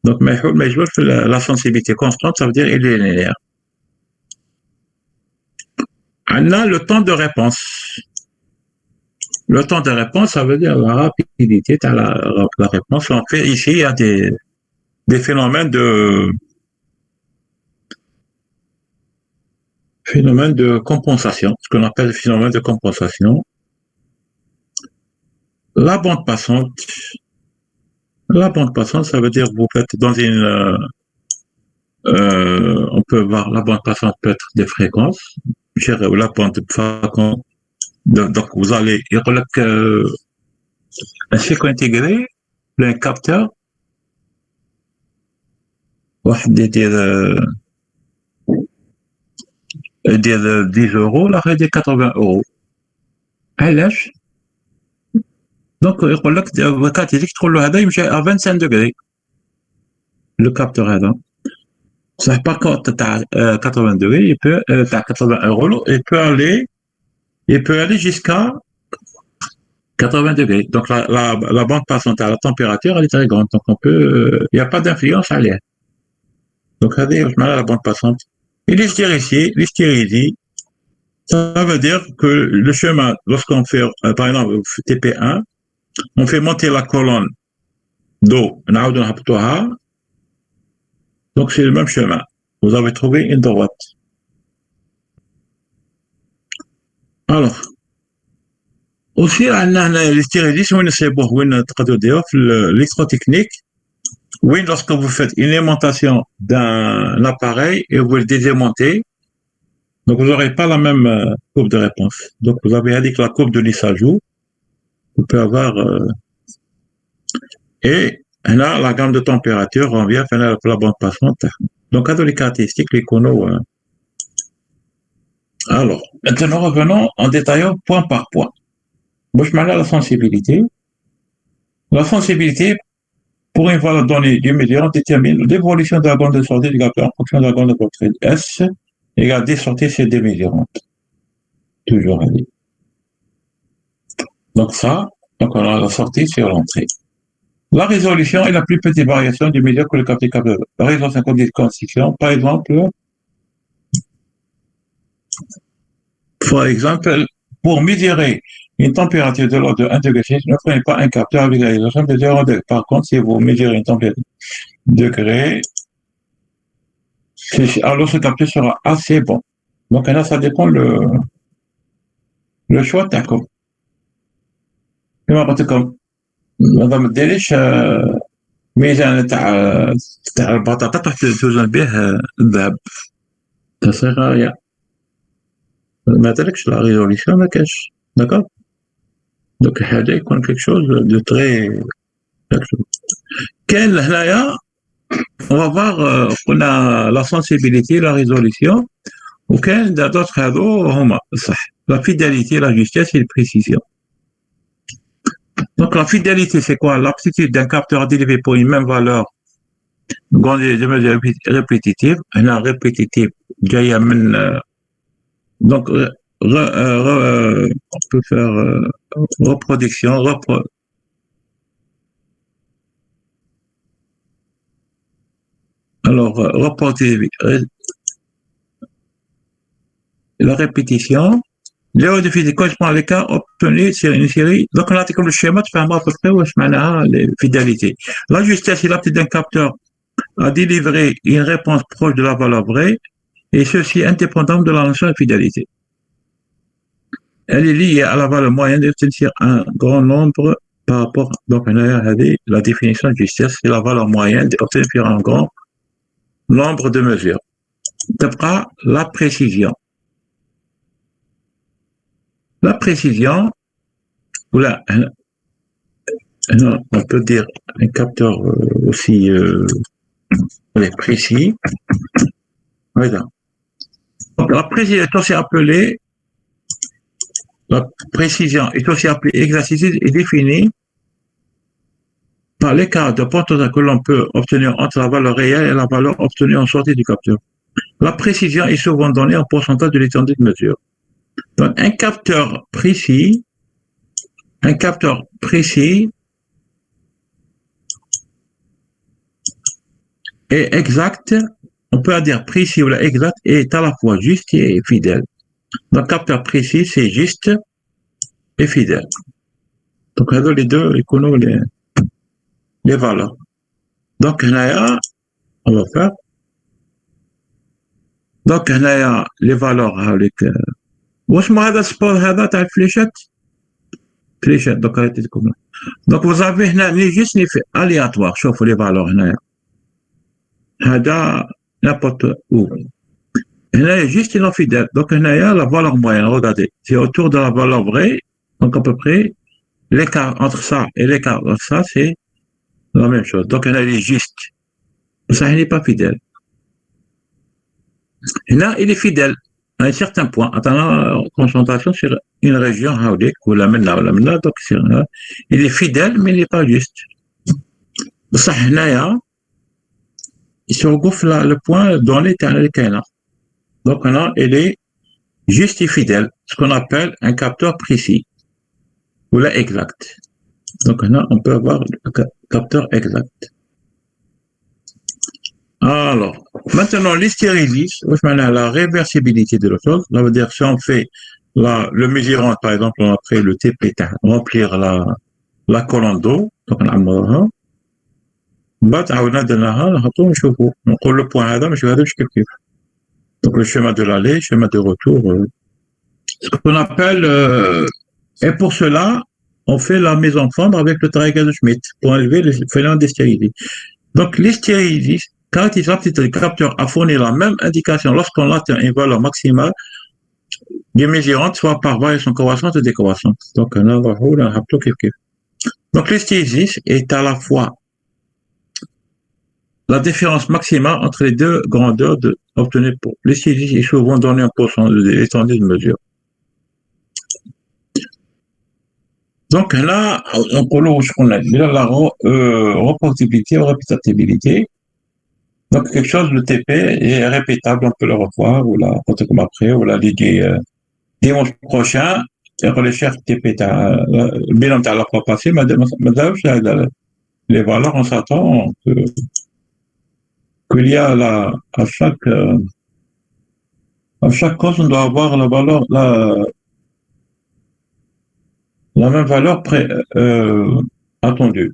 Donc, mais je veux que la sensibilité constante, ça veut dire il est linéaire. On a le temps de réponse. Le temps de réponse, ça veut dire la rapidité de la réponse. En fait, ici, il y a des phénomènes de compensation, ce qu'on appelle le phénomène de compensation. La bande passante, ça veut dire que vous faites dans on peut voir la bande passante peut être des fréquences. La bande passante, donc vous allez, il y aura un cycle intégré, un capteur, واحد يدير 10 euros, l'autre يدير 80 euros. علاش؟ دونك يقول لك كاتيليك تقول له هذا يمشي à 25 degrés. Le capteur هذا صح par contre تاع 80 degrés, il peut تاع 80 euros, il peut aller jusqu'à 80 degrés. Donc la bande passante à la température, elle est très grande. Donc il n'y a pas d'influence à l'air. Donc هذه la bande passante. Et l'hystérésie, ça veut dire que le chemin, lorsqu'on fait, par exemple, TP1, on fait monter la colonne d'eau, donc c'est le même chemin. Vous avez trouvé une droite. Alors, aussi, l'hystérésie, l'électrotechnique, oui, lorsque vous faites une aimantation d'un appareil et vous le démontez, donc vous n'aurez pas la même courbe de réponse. Donc vous avez dit que la courbe de Lissajou, vous pouvez avoir et là la gamme de température revient à la bande passante. Donc à les caractéristiques, les conos. Alors, maintenant revenons en détaillant point par point. Moi je m'en ai la sensibilité. La sensibilité, pour une valeur donnée du médian, détermine l'évolution de la bande de sortie du capteur en fonction de la bande de portée. S égale D sorties c'est D mesurantes. Toujours à dire. Donc ça, donc on a la sortie sur l'entrée. La résolution est la plus petite variation du milieu que le capteur capable. La résolution de constitution, par exemple, pour mesurer une température de l'ordre de 1 degré Celsius, ne prenez pas un capteur avec la résolution de 0 degré. Par contre, si vous mesurez une température de degré, alors ce capteur sera assez bon. Donc là, ça dépend le choix de ta com. كما قلت لكم ما تديريش ميزان تاع البطاطا تروح توزن به الذهب تصير غالية ما تلكش لا ريزوليسيون ما كاش داكور دوك هذا يكون كيك شوز دو تري كاين هنايا on va voir قلنا لا sensibilité لا ريزوليسيون وكاين دوطخ هادو هما صح لا فيداليتي لا جوستيس et la précision. Donc la fidélité, c'est quoi? L'aptitude d'un capteur à dériver pour une même valeur de mesure répétitive. La répétitive, donc on peut faire reproduction, alors la répétition. Léo de physique correspond à l'écart obtenu sur une série. Donc, on a comme le schéma, tu fais à peu près où je m'en les fidélités. La justesse est l'aptitude d'un capteur à délivrer une réponse proche de la valeur vraie, et ceci indépendamment de la notion de fidélité. Elle est liée à la valeur moyenne d'obtenir un grand nombre par rapport, donc on a la définition de justesse, c'est la valeur moyenne d'obtenir un grand nombre de mesures. D'après la précision. La précision, voilà, on peut dire un capteur aussi précis. Voilà. Donc, la précision est aussi appelée, exactitude et définie par l'écart de potentiel que l'on peut obtenir entre la valeur réelle et la valeur obtenue en sortie du capteur. La précision est souvent donnée en pourcentage de l'étendue de mesure. Donc, un capteur précis, est exact, on peut dire précis ou exact, est à la fois juste et fidèle. Donc, capteur précis, c'est juste et fidèle. Donc, les deux, ils connaissent les valeurs. Donc, là, on va faire. Donc, là, les valeurs avec. واش ما هذا السبور هذا تاع الفليشات فليشات دوك عطيتكم دونك وزافي هنا ني جيست ني في الياتوار شوفوا لي فالور هنايا هذا نابورت او هنايا جيست نو فيدال دونك هنايا لا فالور موين regardez c'est autour de la valeur vraie donc à peu près l'écart entre ça et l'écart entre ça c'est la même chose donc هنا il est juste ça il n'est pas fidèle هنا il est fidèle à un certain point attendant concentration sur une région ou la là donc il est fidèle mais il n'est pas juste بصح هنايا يسوقوا le point dans les تاع الكاينه donc là il est juste et fidèle ce qu'on appelle un capteur précis ou là exact donc là on peut avoir le capteur exact alors maintenant l'hystérésis la réversibilité de la chose ça veut dire si on fait le mesurant par exemple on a pris le TP remplir la colonne d'eau donc نعمروها بعد عاودنا درناها نحطو نشوفو نقول البوان هذا ماشي هذا مش كيف donc le chemin de l'aller chemin de retour ce qu'on appelle et pour cela on fait la mise en forme avec le Traeger de Schmidt pour enlever le phénomène d'hystérésis donc l'hystérésis quand il s'applique le capteur à fournir la même indication lorsqu'on atteint une valeur maximale des mesurantes soit par variation croissante ou décroissante donc donc l'hystérésis est à la fois la différence maximale entre les deux grandeurs obtenues pour l'hystérésis est souvent donnée en pourcent de l'étendue de mesure. Donc là, on peut ce qu'on a dit, la reproductibilité ou répétabilité. Donc quelque chose, le TP est répétable, on peut le revoir, ou la comme après, ou la dimanche prochain, les chefs TP, le bilan de la fois passée, madame, les valeurs, on s'attend qu'il y a à chaque cause, on doit avoir la valeur, la même valeur attendue.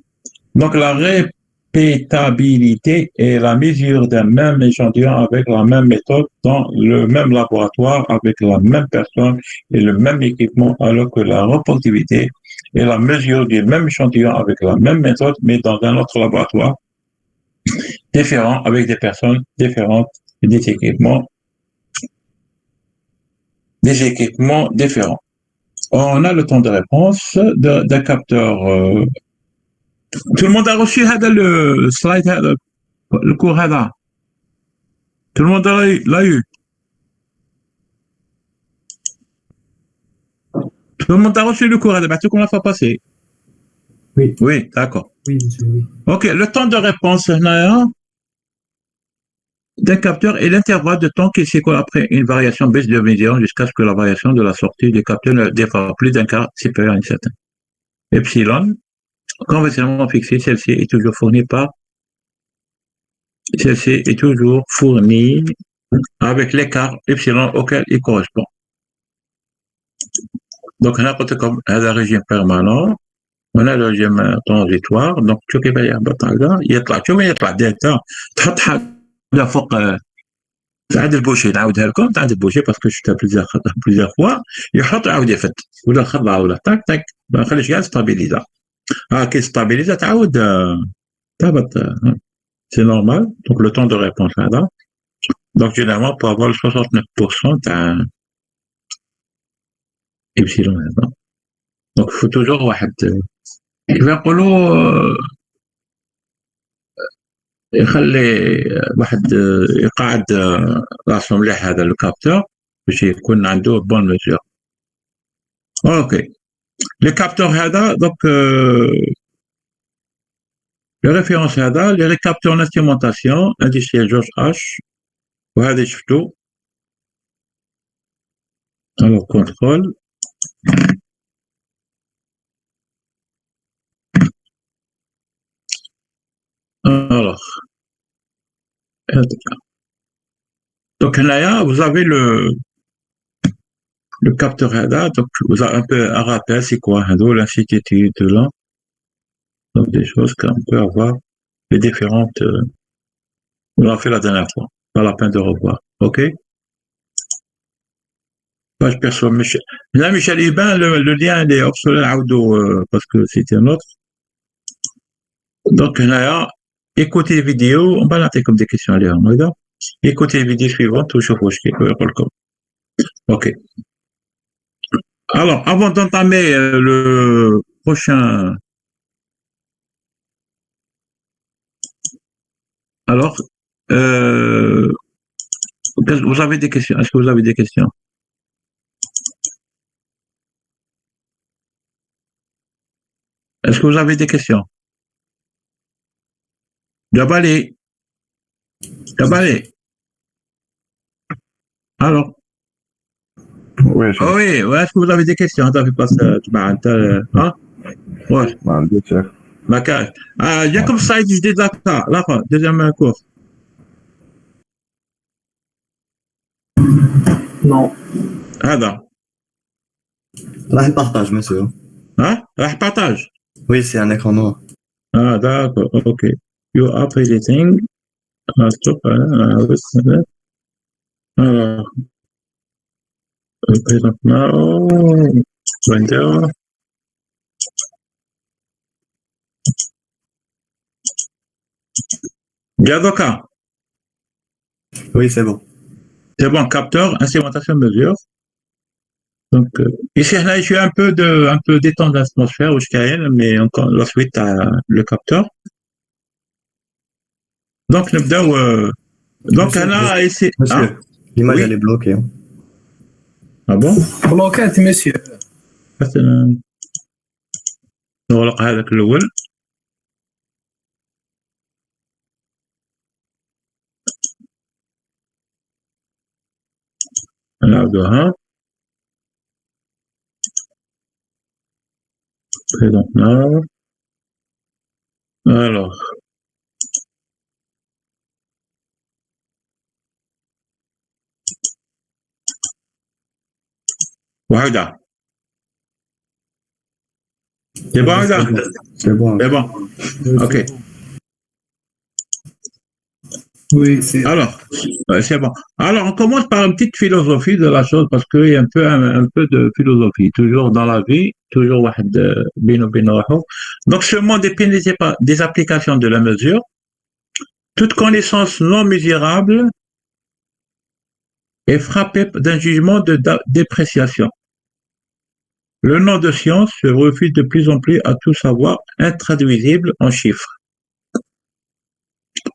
Donc, la répétabilité est la mesure d'un même échantillon avec la même méthode dans le même laboratoire avec la même personne et le même équipement, alors que la reproductibilité est la mesure du même échantillon avec la même méthode, mais dans un autre laboratoire différent avec des personnes différentes et des équipements différents. On a le temps de réponse d'un capteur. Tout le monde a reçu le slide, le cours. Tout le monde l'a eu. Tout le monde a reçu le cours. Tout qu'on l'a fait passer. Oui. Oui, d'accord. Oui, monsieur, oui. Ok, le temps de réponse d'un capteur est l'intervalle de temps qui s'écoule après une variation baisse de médian jusqu'à ce que la variation de la sortie du capteur ne dépasse plus d'un quart supérieur à une certaine. Epsilon, conventionnellement fixée, celle-ci est toujours fournie avec l'écart epsilon auquel il correspond. Donc, on a comme un régime permanent, on a le régime transitoire, donc tu peux y avoir يطلع دلتا تحط حاجه فوق عند البوشي نعاودها لكم عند البوشي باسكو شفتها بليزيور فوا يحط عاود يفد ولا خضع ولا طاك طاك ما خليش كاع ستابيليزا كي ستابيليزا تعاود تهبط سي نورمال دونك لو طون دو ريبونس هذا دونك جينيرالمون pour avoir le 69% تاع ابسيلون هذا دونك faut toujours واحد كيف يقولوا يخلي واحد يقعد راسه مليح هذا الكابتور باش يكون عنده بون ميزور اوكي لي كابتور هذا دوك لي ريفيرونس هذا لي ريكابتور انسترومونطاسيون اندستريال جورج اش وهذا شفتو الو كونترول alors Donc là, vous avez le capteur radar, donc vous avez un peu un rappel, c'est quoi l'incertitude là. Donc des choses qu'on peut avoir, les différentes. On l'a fait la dernière fois, pas la peine de revoir. OK? Page perso, Michel. Là, Michel Hibin, le lien il est obsolète parce que c'était un autre. Donc là, écoutez les vidéos, on va noter comme des questions à lire, d'accord? Écoutez les vidéos suivantes, toujours OK. Alors, avant d'entamer le prochain. Alors, vous avez des questions? Est-ce que vous avez des questions? Est-ce que vous avez des questions? Jabali. Alors? Oui, Ah oui, ouais, est-ce que vous avez des questions? T'as vu pas ça? Hein? Ouais. bien sûr. Macage. Jacob Saïd, je dis là, deuxième cours. Non. هذا Là, je partage, monsieur. راح partage. Oui, c'est un écran noir. D'accord, ok. You are editing. Stop. Alors, present now. Window. Gadoka. Oui, c'est bon. C'est bon, capteur, instrumentation mesure. Donc, ici, là, je suis un peu d'étendre l'atmosphère au Shkael, mais encore la suite à le capteur. Donc, donc, là, ici. Monsieur, l'image, Oui. elle est bloquée. Hein. Ah bon? بلوكات مسيو. مثلا نغلق هذاك الأول. نعاودوها. Présent now. Alors. وهذا. C'est bon, Wahda? C'est bon. C'est bon. Ok. Oui, c'est. Alors, c'est bon. Alors, on commence par une petite philosophie de la chose parce qu'il y a un peu de philosophie, toujours dans la vie, toujours donc ce monde est des applications de la mesure. Toute connaissance non mesurable est frappée d'un jugement de dépréciation. Le nom de science se refuse de plus en plus à tout savoir intraduisible en chiffres.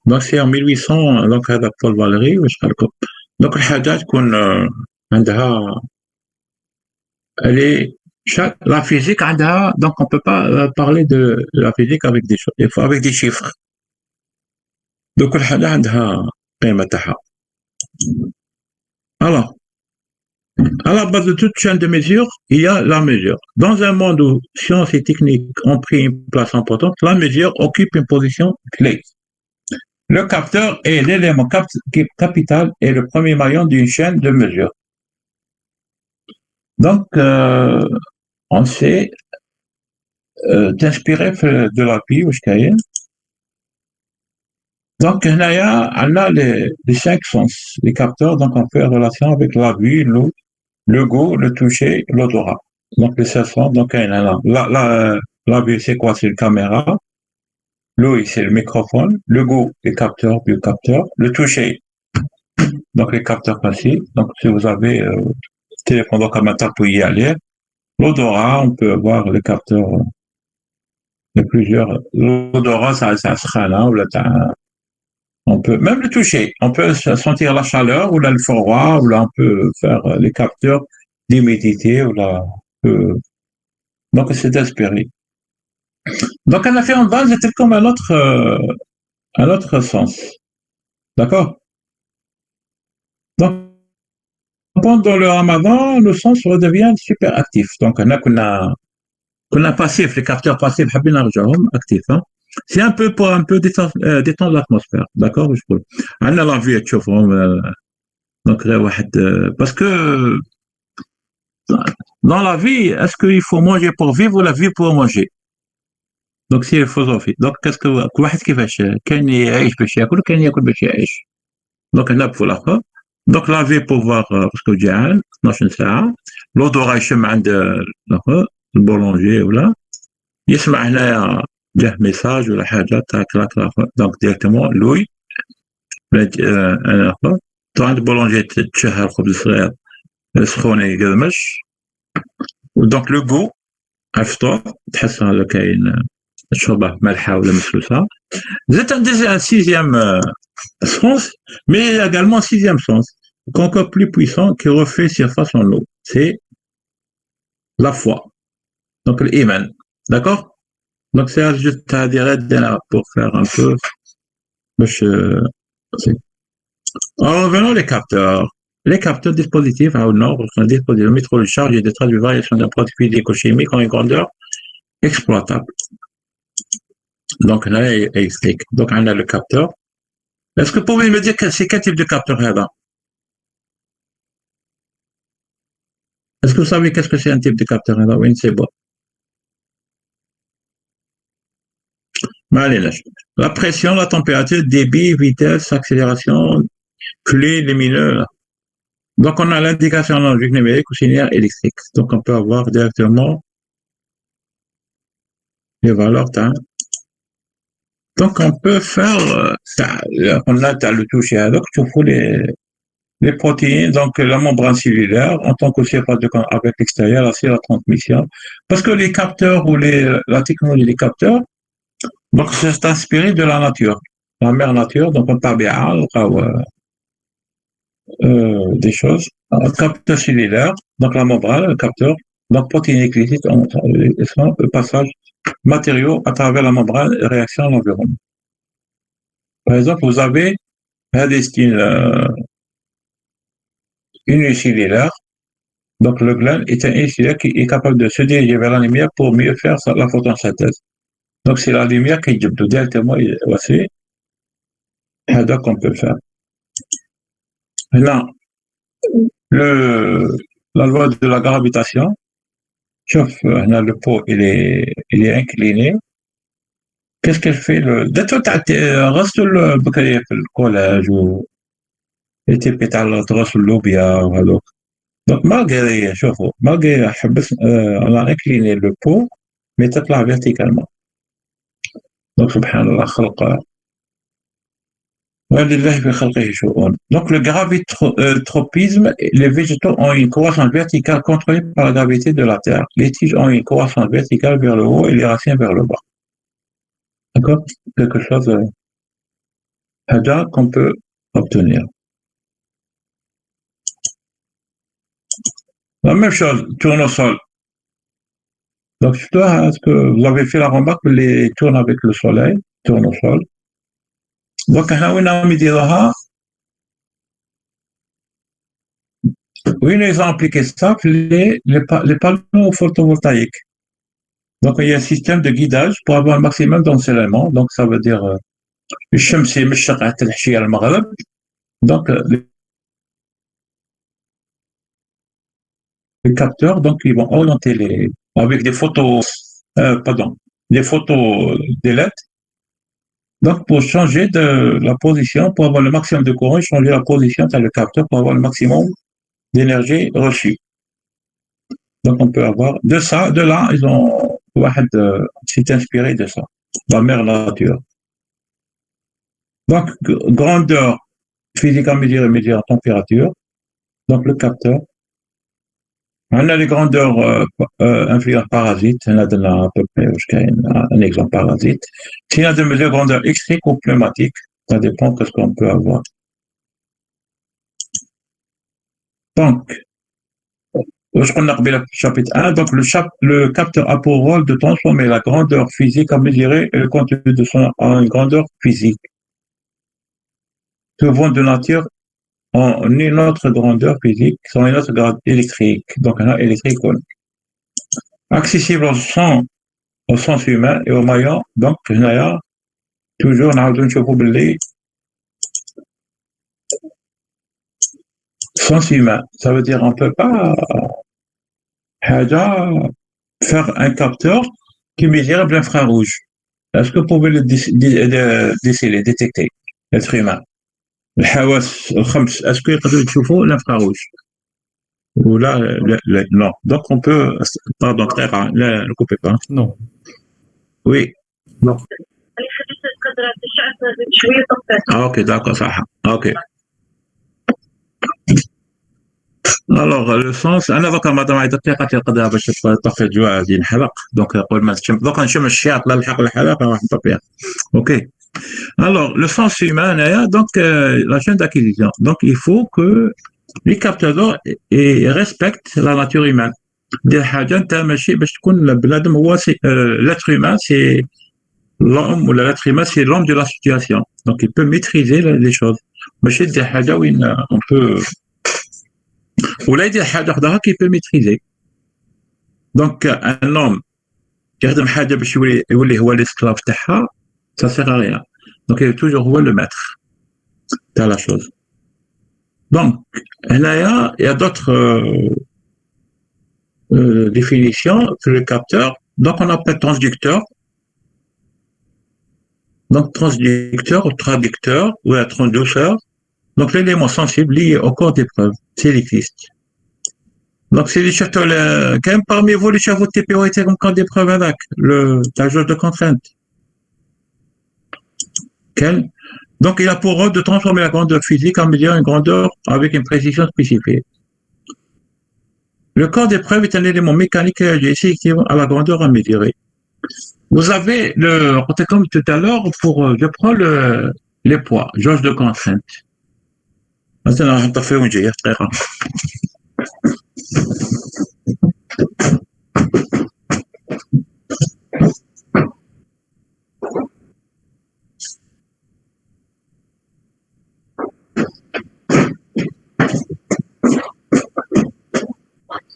Donc c'est en 1800 donc هذا Paul Valéry واش قال لكم donc الحاجة تكون عندها la physique عندها donc on peut pas parler de la physique avec des choses, il faut avec des chiffres. Donc كل حاجة عندها قيمة تاعها. Alors à la base de toute chaîne de mesure, il y a la mesure. Dans un monde où sciences et techniques ont pris une place importante, la mesure occupe une position clé. Le capteur est l'élément capital et le premier maillon d'une chaîne de mesure. Donc, on s'est inspiré de la vie au Shkaïen. Donc, on a les 5 sens, les capteurs, donc on fait relation avec la vue, l'eau, le goût, le toucher, l'odorat. Donc, les 5 sens, donc la vue, c'est quoi? C'est une caméra. L'ouïe, c'est le microphone. Le goût, les capteurs, biocapteurs. Le toucher, donc les capteurs passifs. Donc, si vous avez téléphone, donc à matin, vous pouvez y aller. L'odorat, on peut voir les capteurs de plusieurs. L'odorat, ça sera là, on peut même le toucher. On peut sentir la chaleur ou là, le froid, ou là, on peut faire les capteurs d'humidité, ou là, donc c'est inspiré. Donc, on a fait en base, c'était comme un autre sens. D'accord? Donc, pendant le ramadan, le sens redevient super actif. Donc, on a passif, les capteurs passifs, actifs. Hein? C'est un peu pour un peu détendre l'atmosphère, d'accord? Je trouve. On a la vie, tu vois, donc parce que dans la vie, est-ce qu'il faut manger pour vivre ou la vie pour manger? Donc c'est philosophie. Donc qu'est-ce que كل واحد كيفاش كاين يعيش باش ياكل وكاين ياكل باش يعيش. دونك هنا pour l'aخر. Donc la vie pour voir parce que جعان 12 ساعة. l'odorat يشم عند الاخر البولونجي ولا يسمع هنايا جاه ميساج ولا حاجة تاك دونك ديريكتومون لوي انا اخر. عند البولونجي تشهى الخبز الصغير سخون يقرمش. ودونك لو غو الفطور تحس هذا كاين الشوربه مالحه ولا مسلوسه. C'est un sixième sens, mais également un sixième sens, encore plus puissant, qui refait surface en nous. C'est la foi. Donc l'iman. D'accord? Donc c'est juste à dire pour faire un peu. En revenant les capteurs. Les capteurs dispositifs à nord, un dispositif de métro de charge et de trace de variation d'un produit physico-chimique en une grandeur exploitable. Donc là, il explique. Donc on a le capteur. Est-ce que vous pouvez me dire que c'est quel type de capteur là? Est-ce que vous savez qu'est-ce que c'est un type de capteur là? Oui, c'est bon. La pression, la température, débit, vitesse, accélération, clé, lumineux. Donc on a l'indication analogique numérique ou signal électrique. Donc on peut avoir directement les valeurs. Donc on peut faire on a le toucher donc tu fous les protéines, donc la membrane cellulaire en tant que surface de avec l'extérieur, c'est la transmission. Parce que les capteurs ou la technologie des capteurs, donc c'est inspiré de la nature, la mère nature. Donc on parle bien des choses. Un capteur cellulaire, donc la membrane, le capteur, donc protéines explicites, le passage matériaux à travers la membrane et réaction à l'environnement. Par exemple, vous avez unicellulaire. Donc le gland est un unicellulaire qui est capable de se diriger vers la lumière pour mieux faire la photosynthèse. Donc c'est la lumière qui est directement voici qu'on peut faire. Maintenant, la loi de la gravitation, sauf le pot il est incliné. Qu'est-ce qu'elle fait reste le collège ou était pétale reste l'obia voilà. Donc malgré on a incliné le pot mais تطلع verticalement. Donc subhanallah خلق Donc le gravitropisme, les végétaux ont une croissance verticale contrôlée par la gravité de la Terre. Les tiges ont une croissance verticale vers le haut et les racines vers le bas. D'accord? Quelque chose qu'on peut obtenir. La même chose, tournesol. Donc, est-ce que vous avez fait la remarque que les tournes avec le soleil, tournesol. Donc, oui, ils ont appliqué ça, les panneaux photovoltaïques. Donc, il y a un système de guidage pour avoir un maximum d'ensoleillement. Donc, ça veut dire, donc, les capteurs, donc, ils vont orienter avec des photos, des photos d'élèves. Donc, pour changer de la position, pour avoir le maximum de courant, changer la position dans le capteur pour avoir le maximum d'énergie reçue. Donc, on peut avoir de là, ils ont, c'est inspiré de ça, la mère nature. Donc, grandeur physique à mesurer en température. Donc, le capteur. On a les grandeurs influentes parasites, on a à peu près un exemple parasite. S'il y a de mesures grandeur extrique ou pneumatique, ça dépend de ce qu'on peut avoir. Donc, je qu'on a le chapitre 1, donc le capteur a pour rôle de transformer la grandeur physique à mesurer et le contenu de son en une grandeur physique. Souvent de nature en une autre grandeur physique, sont une autre grandeur électrique. Donc, un électrique accessible au sens humain et au moyen. Donc, هنايا toujours نعاودو نشوفو باللي sens humain, ça veut dire on peut pas حاجة faire un capteur qui mesure l'infrarouge. Est-ce que vous pouvez le déceler, détecter l'être humain? الحواس الخمس est-ce que يقدروا يشوفوا l'infrarouge ou là non donc on peut pardon très rare là ne coupez pas Non. oui Non. ah ok d'accord ça ok alors le sens انا ذاك المره ما دقيقه تقدر باش تطفي الجوع ديال الحلق دونك قبل ما نشم دوك نشم الشياط لا الحق الحلقه راح نطفيها ok alors le sens humain donc la chaîne d'acquisition donc il faut que les capteurs respectent la nature humaine دير حاجه انت ماشي باش تكون بنادم هو l'être humain c'est l'homme ou l'être humain c'est l'homme de la situation donc il peut maîtriser les choses ماشي دير حاجه وين on peut ولا يدير حاجه اخرى qui peut maîtriser donc un homme يخدم حاجه باش يولي هو l'esclave تاعها ça sert à rien donc il est toujours هو le maître de la chose donc هنايا il y a d'autres définitions sur le capteur donc on appelle transducteur donc transducteur ou traducteur ou un transducteur donc l'élément sensible lié au corps d'épreuve s'il existe donc c'est les chefs quand même parmi vous les chefs TPO étaient comme corps d'épreuve avec la jauge de contrainte donc il a pour rôle de transformer la grandeur physique en mesure une grandeur avec une précision spécifique. Le corps d'épreuve est un élément mécanique qui agit équivalent à la grandeur à mesurer. Vous avez comme tout à l'heure je prends les poids, jauge de contrainte. Maintenant, on va faire un geste très rare.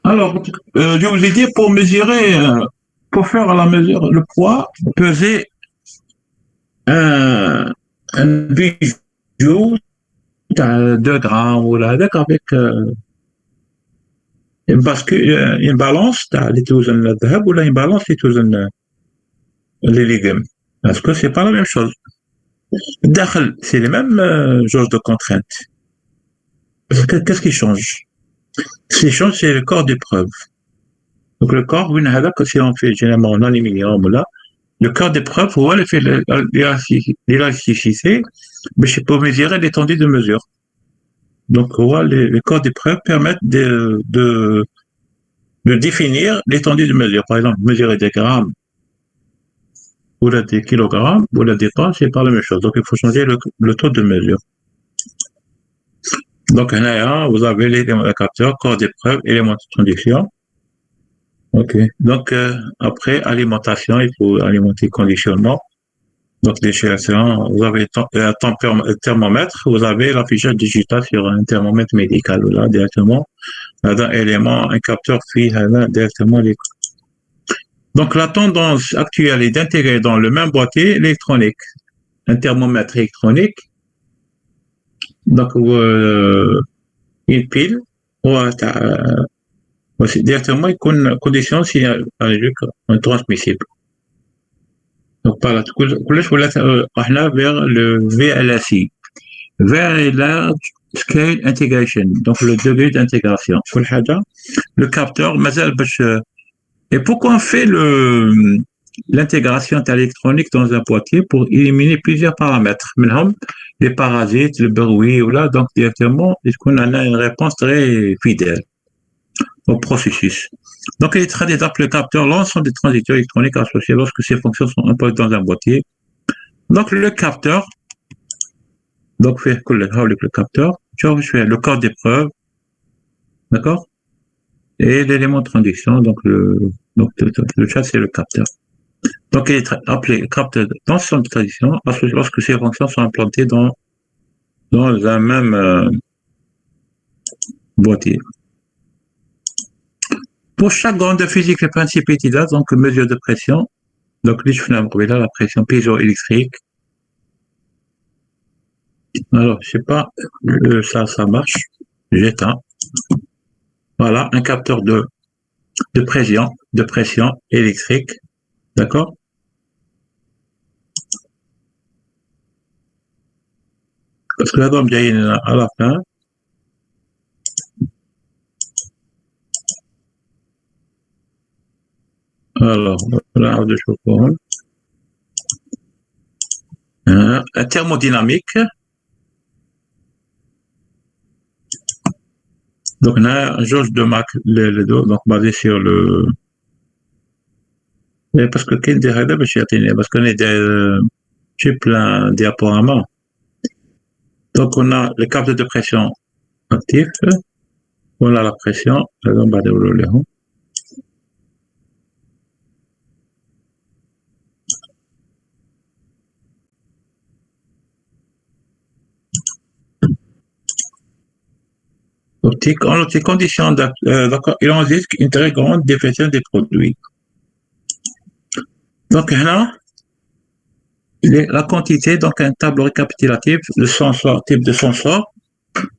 Alors, je vous ai dit pour mesurer, pour faire à la mesure le poids, peser un bijou de 2 grammes ou là, avec une balance, اللي توزن الذهب ولا une balance اللي توزن les légumes. Parce que c'est pas la même chose. الداخل, c'est les mêmes jauges de contrainte. Qu'est-ce qui change? Ce qui change, c'est le corps d'épreuve. Donc le corps, si on fait généralement en aluminium ou là, le corps d'épreuve, il fait l'élasticité, mais c'est pour mesurer l'étendue de mesure. Donc les corps d'épreuve permettent de définir l'étendue de mesure. Par exemple, mesurer des grammes ou là, des kilogrammes ou là, des tonnes, c'est pas la même chose. Donc il faut changer le taux de mesure. Donc là, vous avez l'élément de capteur, corps d'épreuve, élément de traduction. Ok. Donc après alimentation, il faut alimenter conditionnement. Donc l'échellation, vous avez un thermomètre, vous avez l'affichage digital sur un thermomètre médical là directement. Là, élément, un capteur puis là directement les. Donc la tendance actuelle est d'intégrer dans le même boîtier l'électronique, un thermomètre électronique. Donc une pile directement يكون condition signalogique transmissible. Donc par là كلش ولات احنا vers le VLSI, Very Large Scale Integration, donc le degré d'intégration. كل حاجة le capteur مازال باش. Et pourquoi on fait l'intégration électronique dans un boîtier? Pour éliminer plusieurs paramètres, les parasites, le bruit, ou là, donc directement, on a une réponse très fidèle au processus. Donc, il est très d'étapes le capteur, l'ensemble des transistors électroniques associés lorsque ces fonctions sont imposées dans un boîtier. Donc, le capteur, donc, fait le capteur, je fais le corps d'épreuve, d'accord? Et l'élément de transition, donc le chat, c'est le capteur. Donc, il est appelé capteur d'ensemble de transition lorsque ces fonctions sont implantées dans un même boîtier. Pour chaque grandeur physique, les principes utilisés, donc mesure de pression, Donc, les cheveux là, la pression piezoélectrique. Alors, je sais pas, ça marche. J'éteins. Voilà, un capteur de pression électrique. D'accord? Parce que là, donc, il y a à la fin. Alors, là, de chocolat. Un thermodynamique. Donc, on a un jauge de Mach, le dos, donc basé sur le. Et parce que qu'il dirait, parce qu'on est j'ai plein de diaporamas. Donc, on a le capteur de pression actif. Voilà la pression. On va dérouler. Optique, en ces conditions d'accord, il existe une très grande définition des produits. Donc là, la quantité, donc un tableau récapitulatif, le sensor, type de sensor,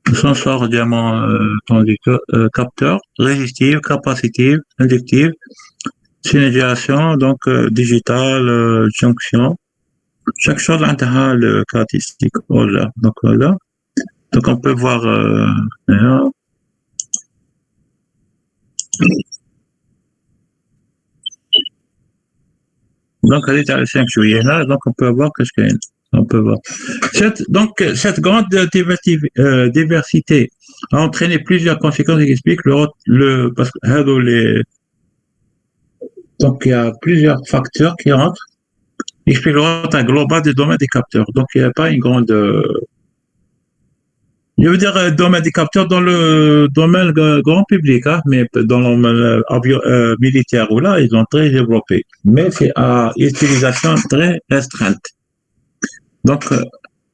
le sensor diamant capteur, résistive, capacitive, inductive, signalisation, donc digital, jonction. Chaque chose a le caractéristique. Voilà. Donc voilà. Donc on peut voir là. Donc, elle est à 5 juillet là, donc on peut voir qu'est-ce qu'il y a. On peut voir. Cette grande diversité a entraîné plusieurs conséquences qui expliquent parce que donc il y a plusieurs facteurs qui rentrent, qui expliquent le retard global des domaines des capteurs. Donc il n'y a pas une grande je veux dire, domaine des capteurs dans le domaine grand public, hein, mais dans le domaine militaire ou là, ils ont très développé. Mais c'est à utilisation très restreinte. Donc,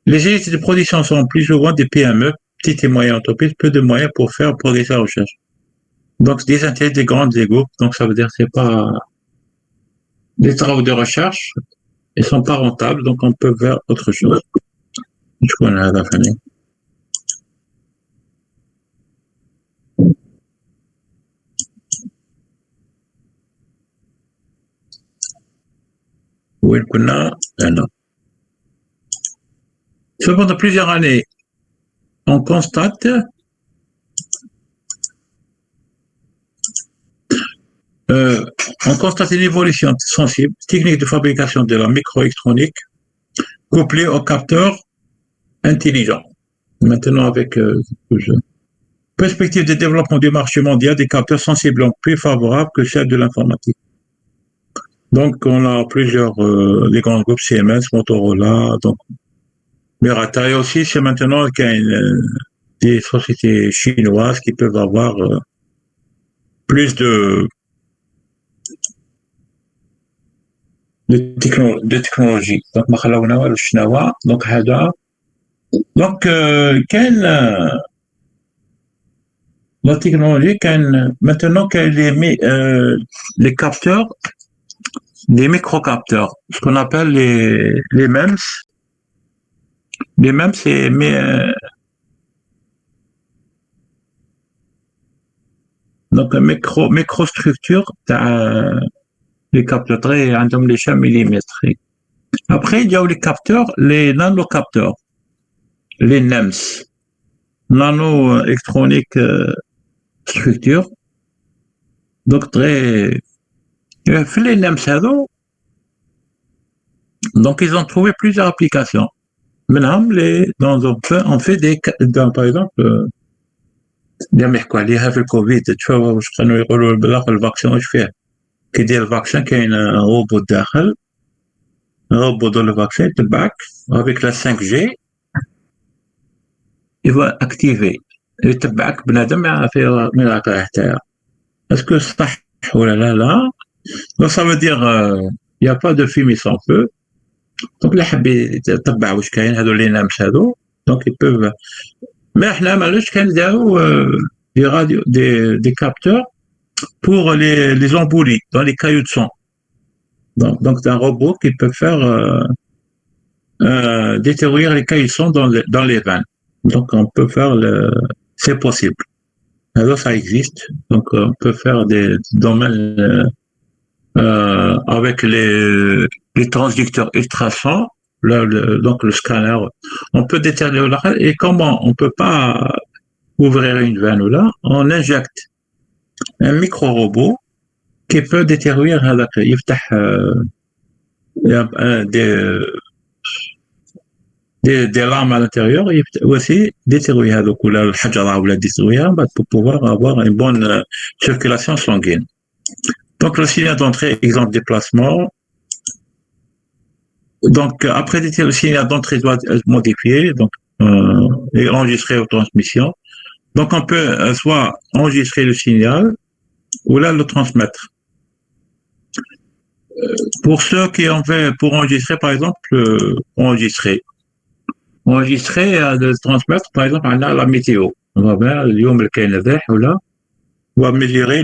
les unités de production sont plus souvent des PME, petites et moyennes entreprises, peu de moyens pour faire progresser la recherche. Donc, des intérêts des grandes égaux. Donc, ça veut dire que c'est pas les travaux de recherche, ils sont pas rentables, donc on peut faire autre chose. Je connais à la fin. وين كنا هنا. Pendant plusieurs années, on constate une évolution sensible, technique de fabrication de la microélectronique couplée aux capteurs intelligents. Maintenant, avec perspective de développement du marché mondial des capteurs sensiblement plus favorables que celle de l'informatique. Donc, on a plusieurs, les grands groupes Siemens, Motorola, donc Murata, et aussi, c'est maintenant qu'il y a des sociétés chinoises qui peuvent avoir plus de technologie. Donc, la technologie, maintenant qu'elle émet les capteurs, des microcapteurs, ce qu'on appelle les MEMS. Les MEMS, c'est donc microstructure, les capteurs très عندهم l'échelle millimétrique. Après, il y a les capteurs, les nanocapteurs, les NEMS, nano-électronique structure. Donc très les NEMS, donc ils ont trouvé plusieurs applications. Maintenant, on fait par exemple, اللي في الكوفيد تشوفوا واش كانوا يقولوا بالاخر الفاكسين واش فيه كيدير الفاكسين كاين روبو داخل روبو دو الفاكسين يتبعك افيك لا 5G يبغى اكتيفي يتبعك بنادم في من راك حتى اسكو صح ولا لا donc ça veut dire il y a pas de fumée sans feu donc اللي حاب يتبع واش كاين هذو اللي نامس هذو donc ils peuvent mais احنا مالاش كنديرو des capteurs pour les embolies dans les cailloux de sang. Donc c'est un robot qui peut faire détruire les caillissons dans les veines. Donc on peut faire c'est possible. Alors ça existe. Donc on peut faire des domaines avec les transducteurs ultrasons, donc le scanner. On peut déterminer et comment on peut pas ouvrir une veine ou là, on injecte un micro-robot qui peut détruire des lames à l'intérieur et aussi détruire pour pouvoir avoir une bonne circulation sanguine. Donc le signal d'entrée, exemple déplacement. Donc après le signal d'entrée doit être modifié donc, et enregistré aux transmissions. Donc on peut soit enregistrer le signal ou là le transmettre. Pour ceux qui ont fait pour enregistrer, par exemple, enregistrer, de transmettre, par exemple, on a la météo. On va voir on va mesurer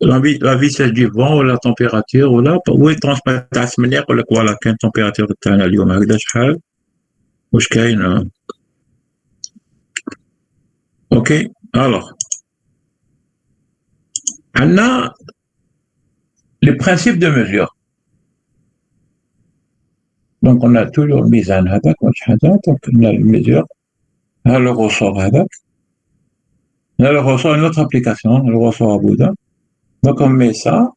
la vitesse du vent ou la température ou là, ou il transmettre à cette manière ou la température de تاعنا اليوم هكذا شحال واش كاين. OK, alors on a les principes de mesure. Donc on a toujours ميزان هذاك واش حاجه donc on a la mesure le ressort هذاك le ressort une autre application le ressort à Bouddha. Donc on met ça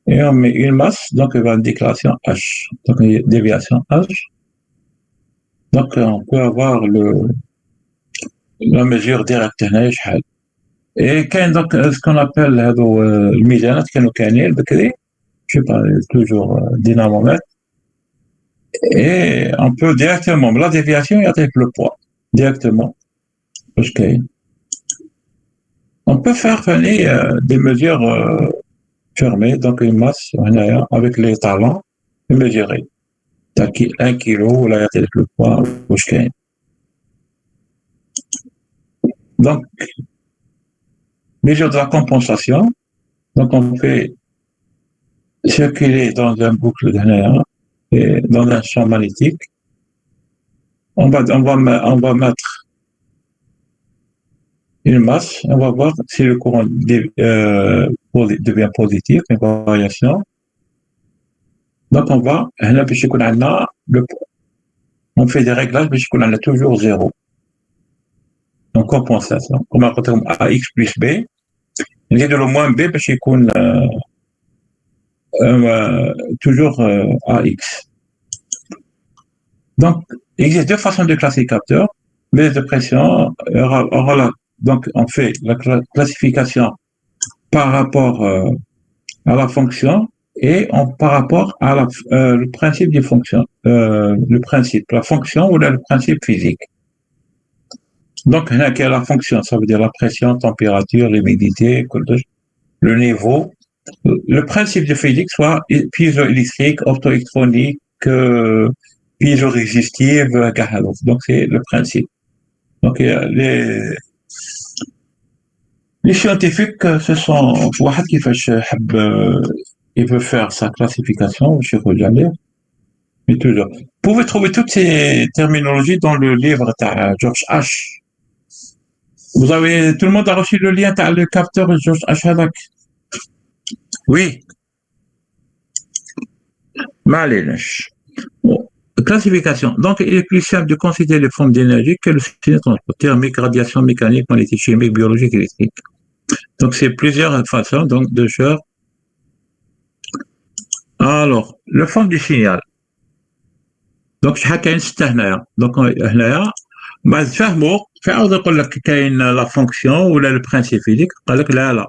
et on met une masse donc il va une déclaration H donc une déviation H. Donc on peut avoir la mesure directe هنا شحال. Et كاين donc ce qu'on appelle هذو الميزانات كانوا كاينين بكري je sais pas toujours dynamomètre. Et on peut directement, la déviation avec le poids, directement. On peut faire venir des mesures fermées, donc une masse avec les talons, et mesurer. 1 kilo, là, avec le poids, donc, mesure de la compensation, donc on fait circuler dans un boucle de et dans un champ magnétique, on va mettre une masse, on va voir si le courant devient positif, une variation. Donc on va, on fait des réglages, mais on a toujours 0. Donc compensation. Comme AX plus B, il y a de le moins B, parce qu'on toujours AX. Donc, il existe deux façons de classer les capteurs. Mais de pression, donc on fait la classification par rapport à la fonction et par rapport à le principe des fonctions, la fonction ou le principe physique. Donc, il y a la fonction, ça veut dire la pression, température, l'humidité, le niveau. Le principe de physique, soit piézoélectrique, optoélectronique, piézorésistive, donc c'est le principe. Donc les scientifiques, ce sont واحد كيفاش حب il veut faire sa classification, je regarde. Mais toujours. Vous pouvez trouver toutes ces terminologies dans le livre de George H. Tout le monde a reçu le lien le capteur de George H. هذاك. Oui. معليش. Classification. Donc, il est plus simple de considérer les formes d'énergie que le signal de transport thermique, radiation, mécanique, magnétique, chimique, biologique, électrique. Donc, c'est plusieurs façons donc, de faire. Alors, la forme du signal. Donc, chacun هنايا. Donc, هنايا ما تفهموا فعاود يقول لك كاين la fonction ou le principe physique قال لك لا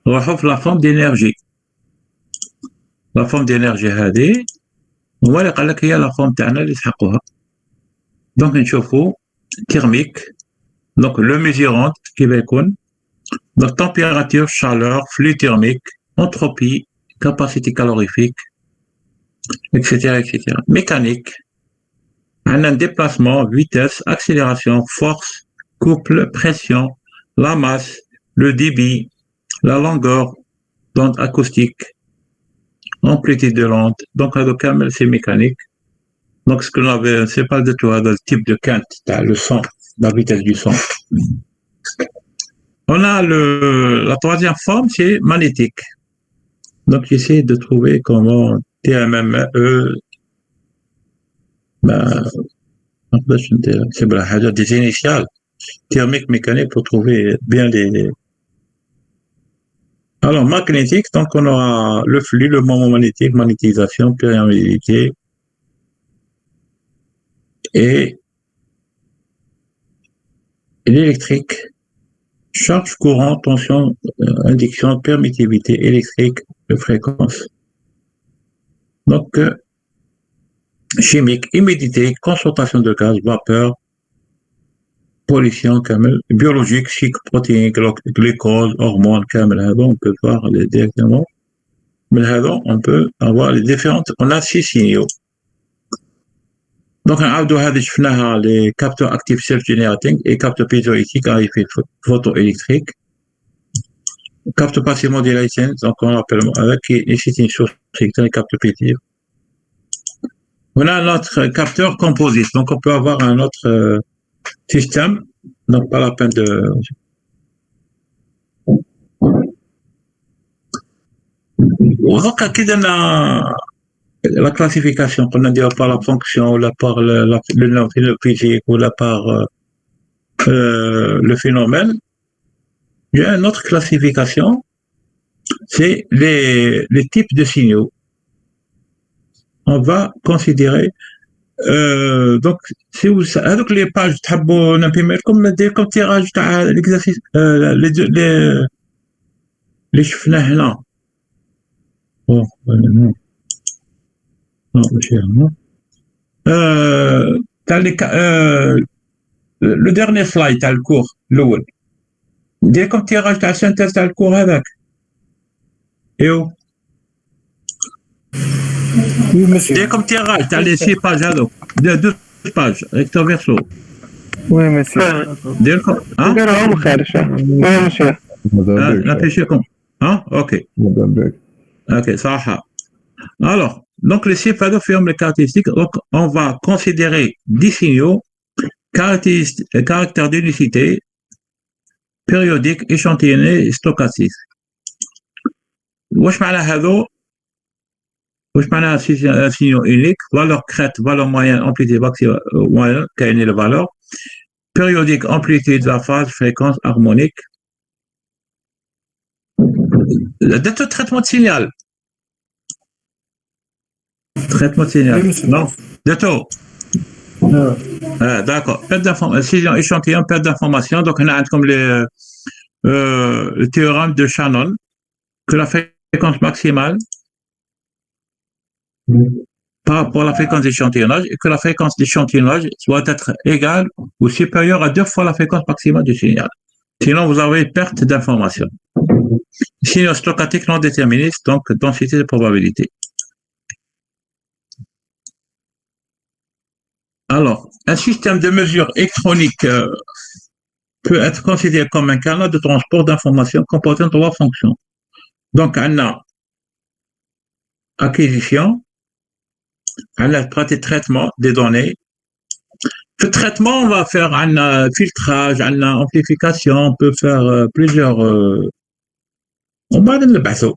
نروحوا في la forme d'énergie. La forme d'énergie هذه هو اللي قال لك هي لا فورم تاعنا اللي تحققها. دونك نشوفوا thermique donc le mesurant كيف يكون donc température, chaleur, flux thermique, entropie, capacité calorifique, etc. Mécanique, un déplacement, vitesse, accélération, force, couple, pression, la masse, le débit, la longueur d'onde acoustique, amplitude de l'onde. Donc, c'est mécanique. Donc, ce que l'on avait, c'est pas du tout le type de quinte, le son, la vitesse du son. On a la troisième forme, c'est magnétique. Donc, j'essaie de trouver comment TMME, c'est des initiales thermiques mécaniques pour trouver bien les. Alors, magnétique, donc on aura le flux, le moment magnétique, magnétisation, perméabilité et l'électrique. Charge, courant, tension, induction, permittivité électrique, de fréquence. Donc, chimique, humidité, concentration de gaz, vapeur, pollution, biologique, cycle protéinique, glucose, hormones, on peut voir directement. Mais on peut avoir les différentes, on a 6 signaux. Donc, on a les capteurs actifs self-generating et capteurs piezoélectriques à effet photoélectrique. Capteur passivement modulating, donc on appelle qui nécessite une source électrique, capteur piezoélectrique. On a notre capteur composite, donc on peut avoir un autre système, donc pas la peine de. Donc, la classification, qu'on a dit par la fonction, ou par le nom physique, ou par le phénomène, il y a une autre classification, c'est les types de signaux. On va considérer, donc, si vous savez, les pages, comme tirage, l'exercice, les شفناه هنا. Bon, non. Non, monsieur, non. Le dernier slide, t'as le cours, l'eau. Dès comme tirage, t'as synthèse, t'as le cours avec. Et où? Oui, monsieur. Dès comme tirage, t'as les 6 pages, alors. 2 pages, recto verso. Oui, monsieur. Dès comme, hein? Oui, monsieur. L'affiché comme. Hein? Ok. Ok, ça va. Alors, donc les chiffres affirment les caractéristiques. Donc, on va considérer 10 signaux, caractères d'unicité, périodiques, échantillonnés et stochastiques. واش معنى هذو؟ واش معنى signaux uniques, valeur crête, valeur moyenne, amplitude maximale, كاينين les valeurs, périodique, amplitude, la phase, fréquence, harmonique. De traitement de signal. Traitement de signal. Non, de taux. D'accord. Perte d'information, échantillon, perte d'information. Donc, on a comme le théorème de Shannon, que la fréquence maximale par rapport à la fréquence d'échantillonnage et que la fréquence d'échantillonnage doit être égale ou supérieure à 2 fois la fréquence maximale du signal. Sinon, vous avez perte d'information. Signaux stochastiques non déterministes, donc densité de probabilité. Alors, un système de mesure électronique peut être considéré comme un canal de transport d'informations comportant 3 fonctions. Donc, on a acquisition, on a traitement des données. Le traitement, on va faire un filtrage, un amplification, on peut faire plusieurs. On va donner le bateau.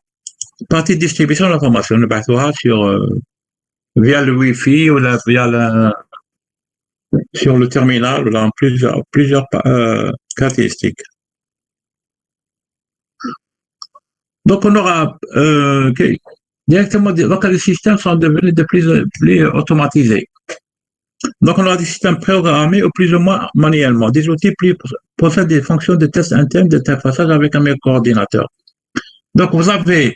Partie de distribution de l'information, le bateau sur via le Wi-Fi ou via sur le terminal, on a plusieurs caractéristiques. Donc, on aura directement, donc les systèmes sont devenus de plus en plus automatisés. Donc, on aura des systèmes programmés ou plus ou moins manuellement. Des outils possèdent des fonctions de test interne d'interfaçage avec un micro-ordinateur. Donc, vous avez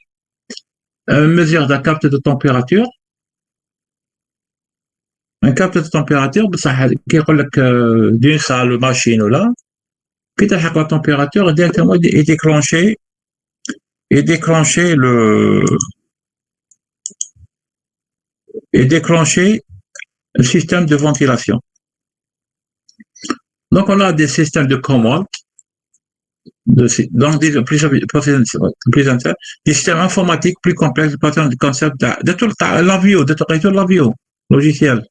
une mesure d'un capteur de température. Un capteur de température, qui est d'une salle ou machine ou là, puis la température est directement déclencher le système de ventilation. Donc, on a des systèmes de commande Donc, plus interne, des systèmes informatiques plus complexes, partant du concept de tout l'avio, de tout l'avio, logiciel.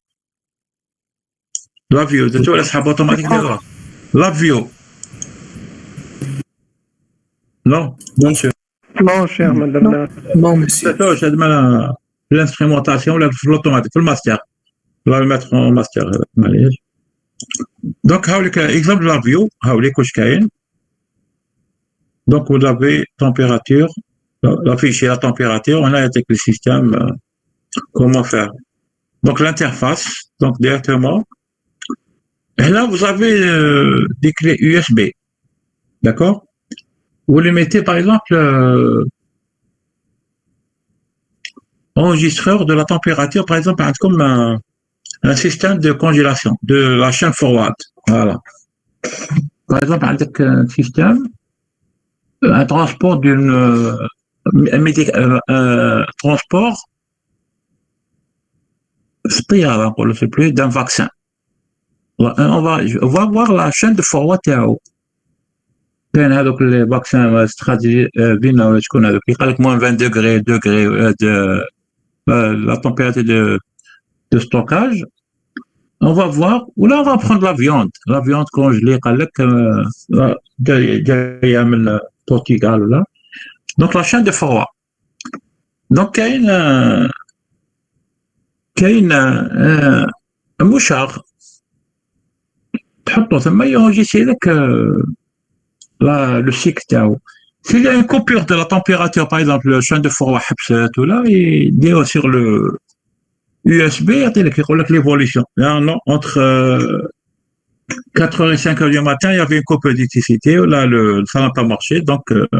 L'avio, de tout l'assemblage automatique de l'autre. L'avio. Non? Non, monsieur. Non, cher madame. Non, monsieur. C'est l'instrumentation, l'automatique, le master. On va le mettre en master. Donc, exemple de l'avio, donc vous avez température, l'afficher la température, on a avec le système, comment faire. Donc l'interface, donc directement, et là vous avez des clés USB, d'accord? Vous les mettez par exemple enregistreur de la température, par exemple, comme un système de congélation de la chaîne forward. Voilà. Par exemple, avec un système, un transport transport d'un vaccin. On va voir la chaîne de forward تاعو. كاين هذوك les vaccins stratégie بينا شكون هذوك يقال لك moins 20 degrés de la température de stockage. On va voir, ou là on va prendre la viande congelée قال لك جايه من Portugal là. Donc la chaîne de forward. Donc كاين مشار تحطه ثم ينجي لك le cycle تاعو. S'il y a une coupure de la température, par exemple, le chaîne de forward tout là, il dit sur le USB, il y a l'évolution. Non, entre 4h et 5h du matin, il y avait une coupure d'électricité. Là, ça n'a pas marché. Donc, il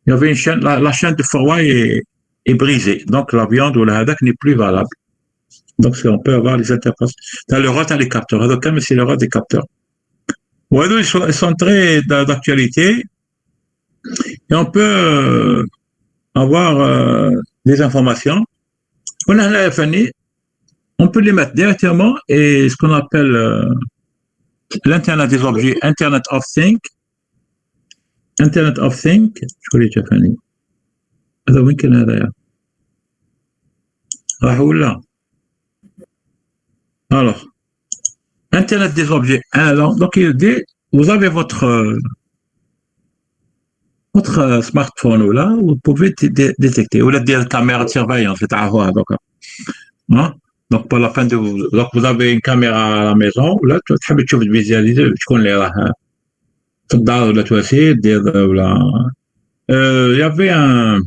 y avait une chaîne, la chaîne de forward est brisée. Donc, la viande ou la hadak n'est plus valable. Donc, on peut avoir les interfaces. Dans le rôle, les capteurs. Mais c'est le rôle des capteurs. Ouais, donc, ils sont très d'actualité. Et on peut avoir des informations. On peut les mettre directement et ce qu'on appelle l'Internet des objets, Internet of Things. Internet of Things, je connais déjà Fanny. هذا وين كان هذايا؟ راح ولا؟ Alors, Internet des objets. Alors, donc il dit, vous avez votre smartphone là, vous pouvez détecter. Ou la caméra de surveillance, c'est à voir. Hein? Donc, pour la fin de donc vous avez une caméra à la maison, là, tu vas visualiser, tu connais là, il y avait un,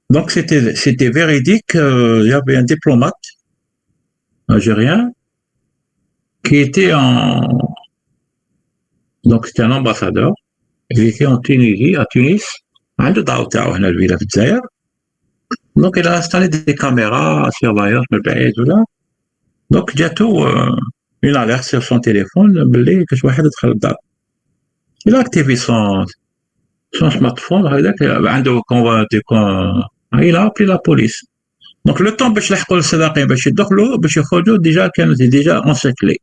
donc c'était véridique, il y avait un diplomate algérien qui était donc c'était un ambassadeur, il était en Tunisie, à Tunis, عنده دار تاعو هنا الفيلا في الجزائر. Donc il a installé des caméras à surveillance من بعيد ولا. Donc جاتو une alerte sur son téléphone باللي كاش واحد دخل الدار. Il a activé son smartphone هذاك عنده il a appelé la police. Donc le temps باش يلحقوا السلاقين باش يدخلوا باش يخرجوا déjà كانوا déjà encerclés.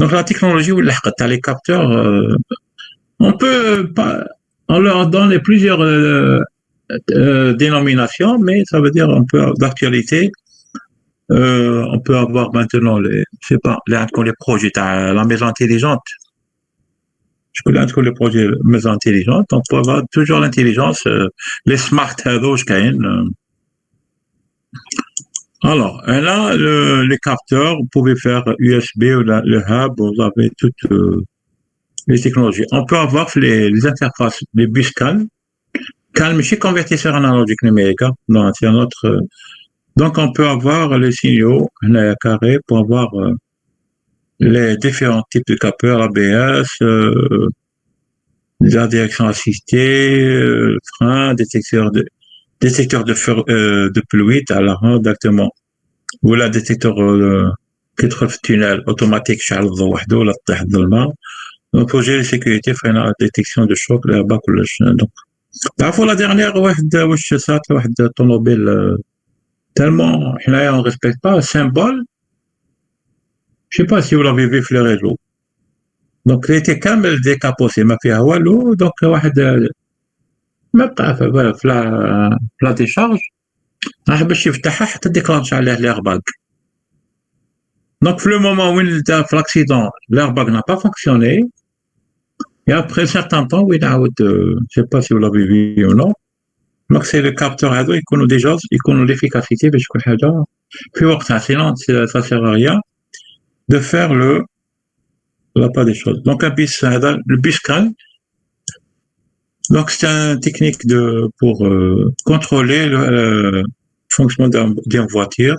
Donc la technologie où لحقت les capteurs on peut pas on leur donne plusieurs dénominations, mais ça veut dire on peut d'actualité. On peut avoir maintenant je sais pas, les projets la maison intelligente. Je connais les projets maison intelligente. On peut avoir toujours l'intelligence, les smart houses Alors, là, les capteurs, vous pouvez faire USB ou le hub, vous avez toutes les technologies. On peut avoir les interfaces, les bus calmes. Calme, je suis convertisseur analogique numérique. Non, c'est un autre. Donc, on peut avoir les signaux carré pour avoir les différents types de capteurs, ABS, la direction assistée, frein, détecteur de fluide, alors exactement. Ou la détecteur qui trouve tunnel automatique, donc, pour gérer la sécurité, il faut une détection de choc, là-bas, donc. Parfois, la dernière, واحد طوموبيل tellement, on ne respecte pas, symbole. Je ne sais pas si vous l'avez vu sur les réseaux. دونك ليتي كامل ديكابوسي ما فيها والو دونك واحد ما بقى في لا ديشارج راح باش يفتحها حتى ديكلانش عليه ليرباك دونك في لو مومون وين دا في لاكسيدون ليرباك نا با فونكسيوني et après un certain temps وين عاود je sais pas si vous l'avez vu ou non دونك سي لو كابتور هادو يكونوا ديجا يكونوا ليفيكاسيتي باش كل حاجه في وقتها sinon ça sert à rien de faire la part des choses. Donc un bis, le BISCAN, donc c'est une technique pour contrôler le fonctionnement d'une voiture.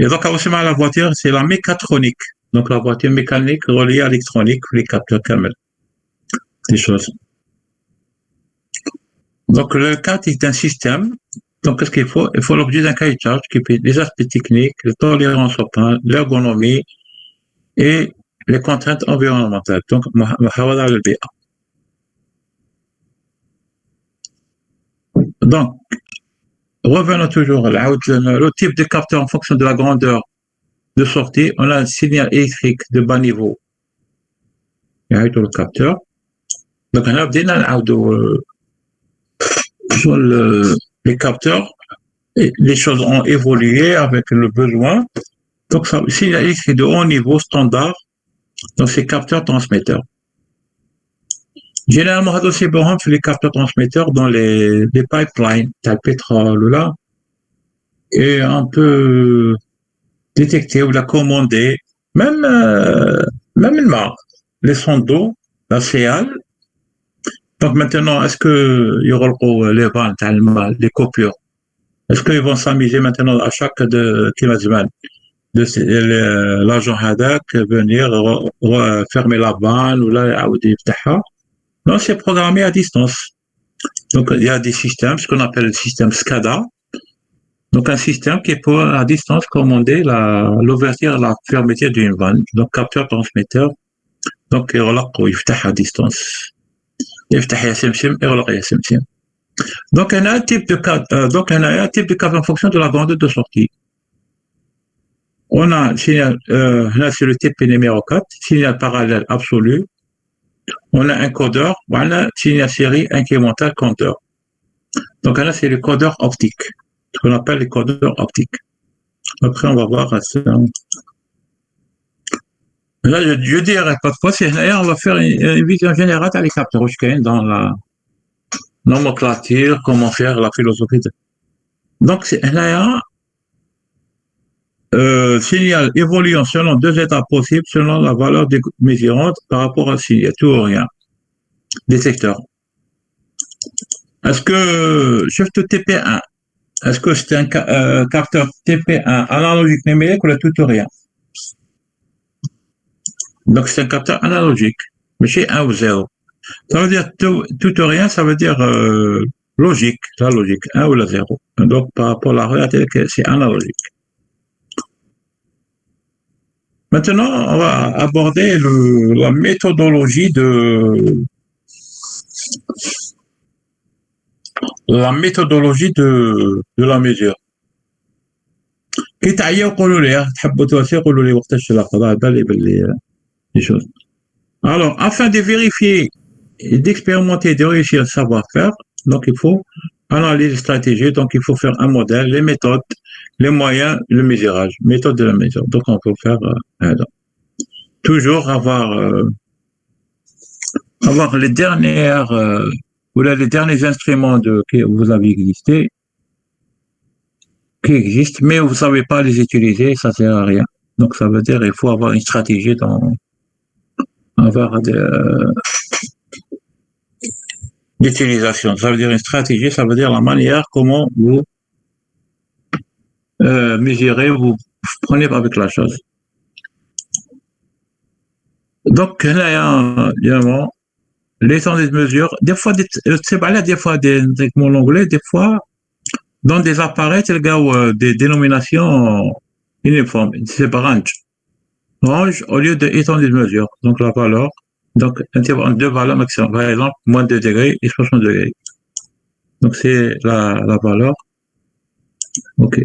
Et donc aussi la voiture, c'est la mécatronique. Donc la voiture mécanique reliée à l'électronique, les capteurs camel, des choses. Donc le cadre est un système. Donc qu'est-ce qu'il faut? Il faut l'objet d'un cahier de charge qui fait les aspects techniques, les tolérances au pain, l'ergonomie et les contraintes environnementales. Donc, محافظة على البيئة. Donc, revenons toujours le type de capteur en fonction de la grandeur de sortie. On a un signal électrique de bas niveau. Il y a le capteur. Donc, on a les capteurs. Et les choses ont évolué avec le besoin. Donc, ça, signal électrique de haut niveau standard. Donc, c'est capteurs-transmetteurs. Généralement, c'est bon, les capteurs-transmetteurs dans les pipelines, le pétrole, là, et on peut détecter ou la commander, même le mar, les sondes d'eau, la CL. Donc, maintenant, est-ce que il y aura les ventes, les coupures? Est-ce qu'ils vont s'amuser maintenant à chaque kilomètre de l'agent Hadak venir fermer la vanne ou là non, c'est programmé à distance. Donc il y a des systèmes, ce qu'on appelle le système SCADA. Donc un système qui peut à distance commander l'ouverture et la fermeture d'une vanne. Donc capteur transmetteur. Donc il يفتح à distance. يفتح يا سمسم يغلق يا سمسم. Donc on a un type de cadre en fonction de la grandeur de sortie. On a signal, là c'est le type numéro 4, signal parallèle absolu. On a un codeur, on a signal série incrémental compteur. Donc là c'est le codeur optique, ce qu'on appelle les codeurs optiques. Après on va voir ça. Là je dirais pas de quoi, on va faire une vision générale à les capteurs dans la nomenclature, comment faire la philosophie. Donc c'est là signal évoluant selon deux états possibles selon la valeur mesurante par rapport à signal, tout ou rien. Détecteur. Est-ce que shift TP1, est-ce que c'est un capteur TP1 analogique numérique ou le tout ou rien? Donc c'est un capteur analogique, mais chez 1 ou 0. Ça veut dire tout ou rien, ça veut dire logique, la logique, 1 ou la 0. Donc par rapport à la réalité, c'est analogique. Maintenant, on va aborder la méthodologie de la mesure. Alors, afin de vérifier et d'expérimenter et de réussir le savoir-faire, donc il faut analyser stratégie, donc il faut faire un modèle, les méthodes, les moyens, le mesurage, méthode de la mesure. Donc on peut faire toujours avoir les dernières ou là, les derniers instruments que vous avez qui existent, mais vous savez pas les utiliser, ça sert à rien. Donc ça veut dire il faut avoir une stratégie d'utilisation. Ça veut dire une stratégie, ça veut dire la manière comment vous mesurez, vous prenez avec la chose. Donc là, il y a l'étendue de mesure. Des fois, c'est pas là, des fois, avec mon anglais, des fois, dans des appareils, il y a des dénominations uniformes. C'est range. Range au lieu d'étendue de mesure. Donc la valeur. Donc, deux valeurs maximum. Par exemple, moins 2 degrés et 60 degrés. Donc c'est la valeur. OK.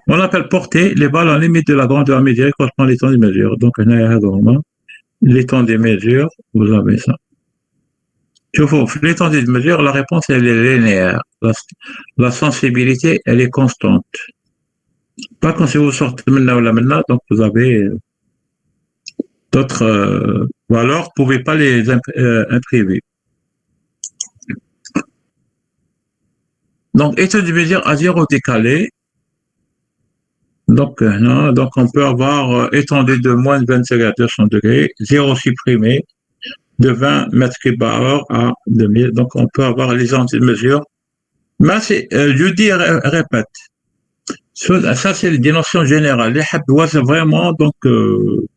On appelle portée les valeurs limites de la grandeur mesurée correspond à l'étendue de mesure. Donc, on a l'étendue des mesures, vous avez ça. L'étendue de mesure, la réponse, elle est linéaire. La sensibilité, elle est constante. Par contre, si vous sortez maintenant, donc vous avez d'autres valeurs, vous ne pouvez pas les imprimer. Donc, étude de mesure à zéro décalé. Donc, on peut avoir étendue de moins de 25 à 200 degrés, zéro supprimé, de 20 mètres cubes par heure à 2000. Donc, on peut avoir les entités de mesure. Mais je dis, répète. Ça, c'est des notions générales. Les habwa, c'est vraiment, donc,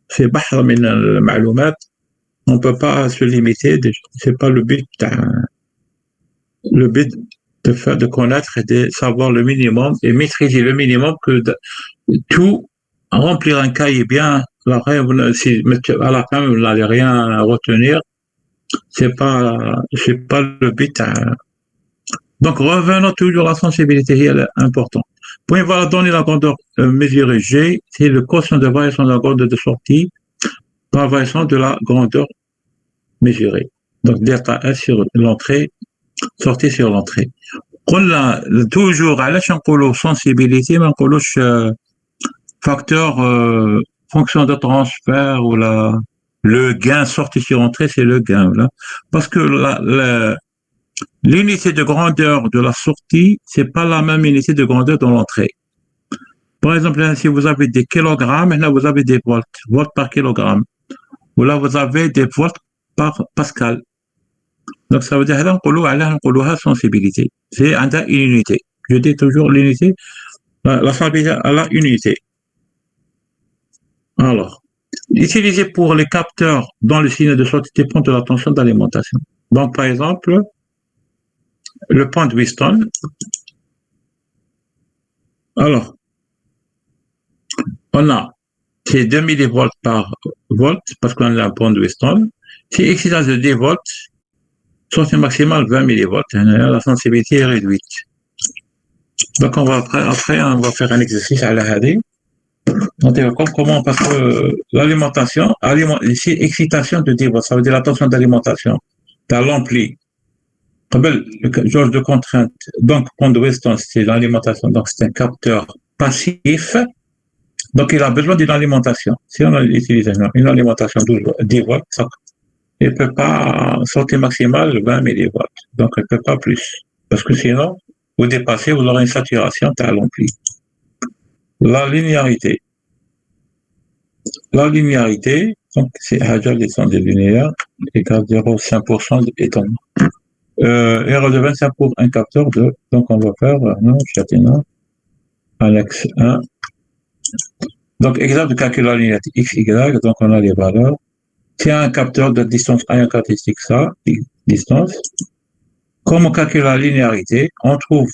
c'est bahr min al-ma'loumat. On ne peut pas se limiter. C'est pas le but. Le but de connaître et de savoir le minimum et maîtriser le minimum que tout remplir un cahier bien. Si à la fin, vous n'allez rien retenir. C'est pas le but. Donc, revenons toujours à la sensibilité, elle est importante. Pour pouvoir donner la grandeur mesurée G, c'est le quotient de variation de la grandeur de sortie par variation de la grandeur mesurée. Donc, delta S sur l'entrée, sortie sur l'entrée. On a toujours, à la sensibilité, mais on facteur fonction de transfert ou le gain sorti sur entrée, c'est le gain. Là. Parce que l'unité de grandeur de la sortie, c'est pas la même unité de grandeur de l'entrée. Par exemple, là, si vous avez des kilogrammes, là, vous avez des volts par kilogramme. Ou là, vous avez des volts par pascal. Donc, ça veut dire, là, on a sensibilité. C'est une unité. Je dis toujours l'unité, la sensibilité à la unité. Alors, utilisé pour les capteurs dont le signe de sortie dépend de la tension d'alimentation. Donc, par exemple, le point de Wheatstone. Alors, on a c'est 2 millivolts par volt, parce qu'on a un point de Wheatstone. Si excitation de 10 volts, sortie maximale 20 millivolts. La sensibilité est réduite. Donc, après, on va faire un exercice à la HAD. Donc, comment, parce que l'alimentation, ici, excitation de 10 volts, ça veut dire la tension d'alimentation. T'as l'ampli. Le jauge de contrainte. Donc, point de Wheatstone, c'est l'alimentation. Donc, c'est un capteur passif. Donc, il a besoin d'une alimentation. Si on utilise une alimentation 10 volts, il ne peut pas sortir maximale 20 millivolts. Donc, il ne peut pas plus. Parce que sinon, vous dépassez, vous aurez une saturation, t'as l'ampli. La linéarité. La linéarité, donc, c'est Hajar descend des linéaires, égale 0,5% d'étonnement. Erreur de 25 pour un capteur de, donc on va faire, Châtillon, annexe 1. Donc, exemple de calcul de la linéarité X, Y, donc on a les valeurs. C'est un capteur de distance A, un caractéristique ça, distance. Comme on calcule la linéarité, on trouve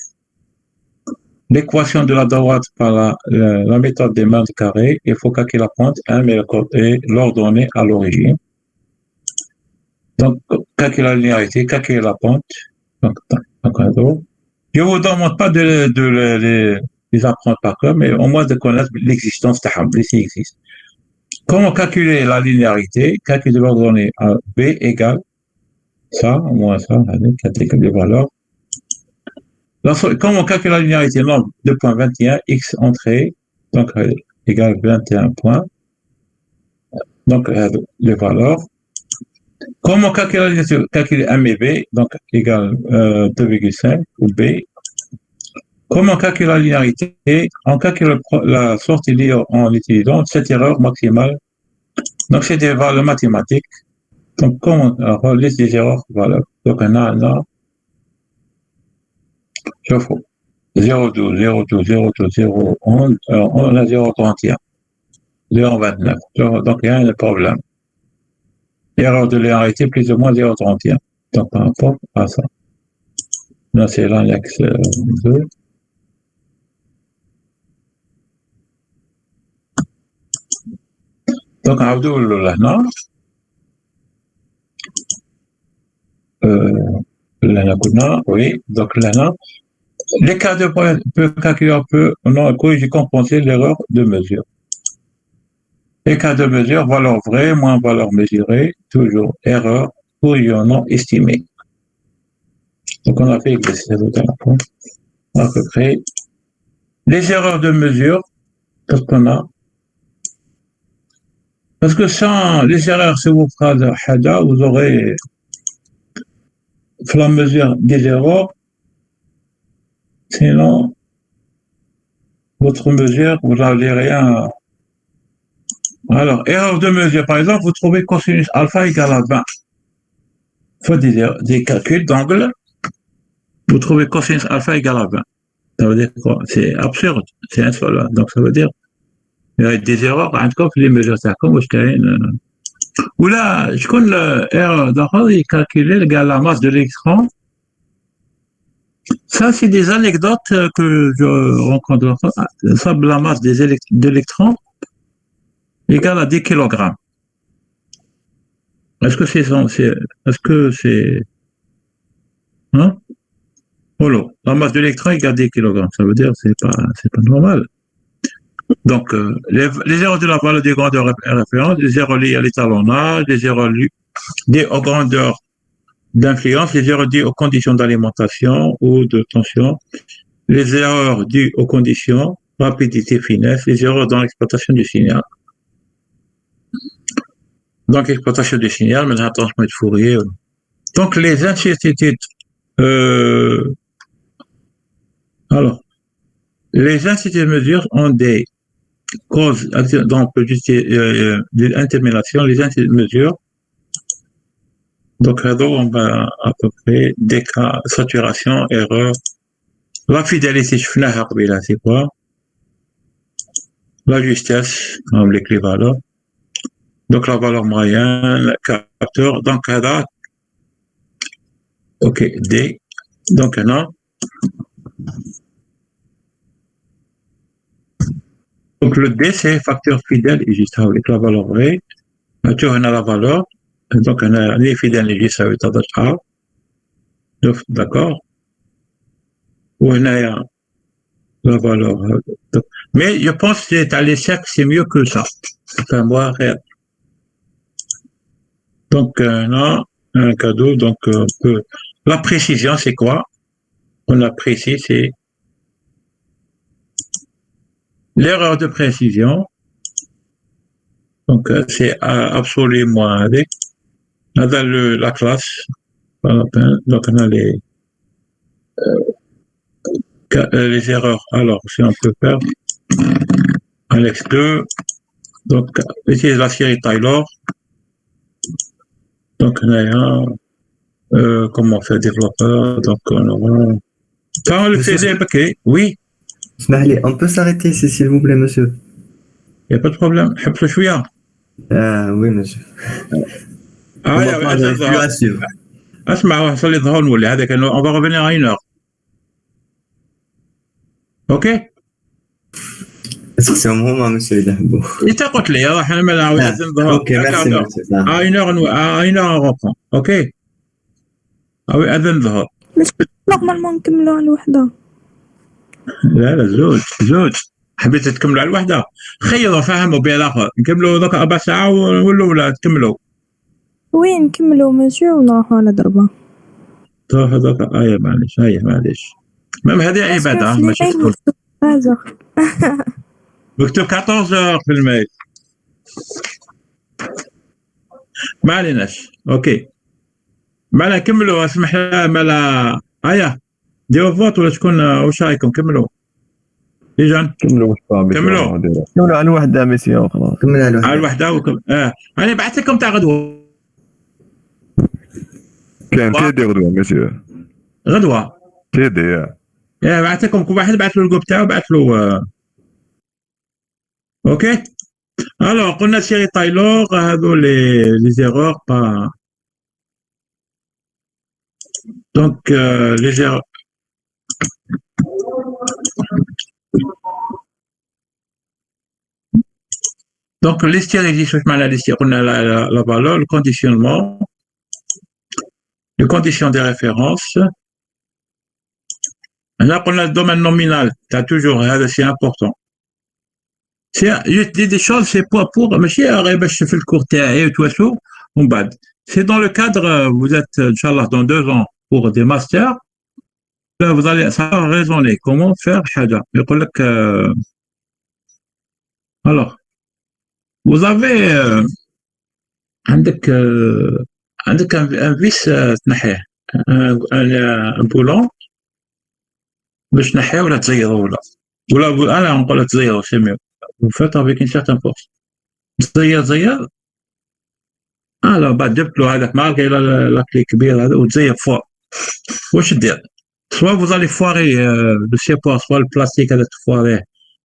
l'équation de la droite par la méthode des mains de carré. Il faut calculer la pointe 1, mais l'ordonnée à l'origine. Donc, calculer la linéarité, calculer la pente. Donc, je ne vous demande pas de les apprendre par cœur, mais au moins de connaître l'existence de Hamlet, s'il existe. Comment calculer la linéarité? Calculer l'ordonnée à B égale ça, moins ça, calculer les valeurs. Comment calculer la linéarité? Nombre 2.21, x entrée, donc égale 21 points. Donc, les valeurs. Comment calculer M et B, donc égale 2,5 ou B. Comment calculer la linéarité? On calcule la sortie liée en utilisant cette erreur maximale. Donc, c'est des valeurs mathématiques. Donc, comment on liste des erreurs? Voilà. Donc, on a je fais 0,12, 0,12, 0,12, 0,11, on a 0,31, 0,29. Donc, il y a un problème. Erreur de linéarité plus ou moins 0,31. Donc, par rapport à ça. Là, c'est l'annexe 2. Donc, Abdul Lahna. Oui. Donc, Lahna. L'écart de point peut calculer un peu, on a corrigé, compensé l'erreur de mesure. Et cas de mesure, valeur vraie, moins valeur mesurée, toujours erreur, oui ou non estimé. Donc on a fait l'exercice tout à l'heure. À peu près. Les erreurs de mesure, qu'est-ce qu'on a? Parce que sans les erreurs, si vous prenez Hada, vous aurez la mesure des erreurs. Sinon, votre mesure, vous n'avez rien. Alors, erreur de mesure, par exemple, vous trouvez cosinus alpha égale à 20. Faites des calculs d'angle, vous trouvez cosinus alpha égale à 20. Ça veut dire quoi? C'est absurde, c'est insolent. Donc, ça veut dire il y a des erreurs, عندكم في les mesures تاعكم واش كاين ولا شكون erreur d'arrêt يكالكولي كاع la masse de l'électron. Ça, c'est des anecdotes que je rencontre. Ça, la masse d'électrons égale à 10 kg. Est-ce que c'est, hein? Voilà. La masse d'électrons égale à 10 kg. Ça veut dire que c'est pas normal. Donc, les erreurs de la valeur des grandeurs référentes, les erreurs liées à l'étalonnage, les erreurs liées aux grandeurs d'influence, les erreurs dues aux conditions d'alimentation ou de tension, les erreurs dues aux conditions, rapidité, finesse, les erreurs dans l'exploitation du signal. Donc, exploitation du signal, mais attention de Fourier. Donc, les incertitudes, alors, les instituts de mesure ont des causes, donc, des intermélations, les instituts de mesure. Donc, on va à peu près des cas, saturation, erreur. La fidélité, c'est quoi? La justesse, comme l'équivalent. Donc, la valeur moyenne, le capteur. Donc, là, OK, D. Donc, non. Donc, le D, c'est facteur fidèle et juste avec la valeur vraie. Tu as la valeur. Donc, on a les fidèles et juste avec la A. D'accord. Ou on a la valeur. Mais je pense que à l'échec, c'est mieux que ça. Enfin, moi, réel. Donc, non, un cadeau. Donc, la précision, c'est quoi? On a précis, c'est l'erreur de précision. Donc, c'est absolument avec. Dans la classe, pas la peine. Donc, on a les erreurs. Alors, si on peut faire Alex 2, donc, utilise la série Taylor. Donc, on a comment faire développeur. Donc, on aura. Quand on le fait, ok, oui. On peut s'arrêter ici, s'il vous plaît, monsieur. Il n'y a pas de problème. Oui, monsieur. On va revenir à 1 heure. Ok? C'est un moment, monsieur. Il t'a coté, ok, merci, monsieur. À 1 heure, on reprend. Ok? Ah oui, أذن ظهر. نورمالمون نكملوا على الوحدة. لا زوج. حبيت تكملوا على الوحدة. خيروا فهموا بها الآخر. نكملوا ذوك 4 ساعات ولا تكملوا. وين نكملوا ماشي ونروحوا على ضربة. طيب هذاك معليش. ميم هذه عبادة ماشي تكون. هذا. مكتوب 14 في الميل. ما عليناش. اوكي. مالا كملوا اسمح لها مالا هيا ديروا فوت ولا شكون واش رايكم كملوا لي جان كملوا على الوحده ميسيو خلاص كملوا على الوحده انا بعثت لكم تاع غدوه كان تيدي غدوه ميسيو غدوه تيدي بعثت لكم كل واحد بعث له الجروب تاعو بعث له اوكي الو قلنا سيري تايلور هذو لي زيرور با Donc, les erreurs. Donc, l'hystérésie, on a la valeur, le conditionnement, les conditions des références. Là, on a le domaine nominal. Tu as toujours, c'est important. dis des choses, c'est pas pour, mais je fais le cours et tout ça, c'est dans le cadre, vous êtes, Inch'Allah, dans 2 ans pour des masters, là, vous allez savoir raisonner comment faire حاجة. يقول لك, alors, vous avez, عندك un vis تنحيه, un boulon, باش تنحيه ولا تزيره ولا أنا نقول لك تزيره c'est mieux. Vous faites avec une certaine force. تزير alors بعد جبت له هذاك معك الى لاكلي كبير هذا وتزير فوق. واش دير؟ soit vous allez foirer le support, soit le plastique هذا تفواريه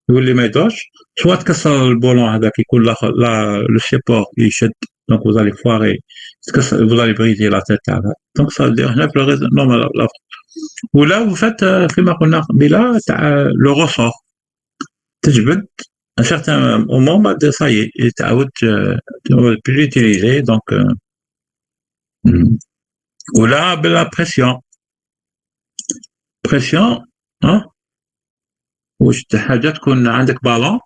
يولي ما يدورش, soit تكسر البولون هذاك يكون le support يشد, donc vous allez foirer, vous allez briser la tête هذا. donc ça veut dire هنا في الغيز نورمال. ولا vous faites كما قلنا قبيله تاع le ressort, تجبد un certain moment, ça y est, tu ne vas plus l'utiliser, donc ou là, la pression, hein, واش حاجه تكون عندك بالون.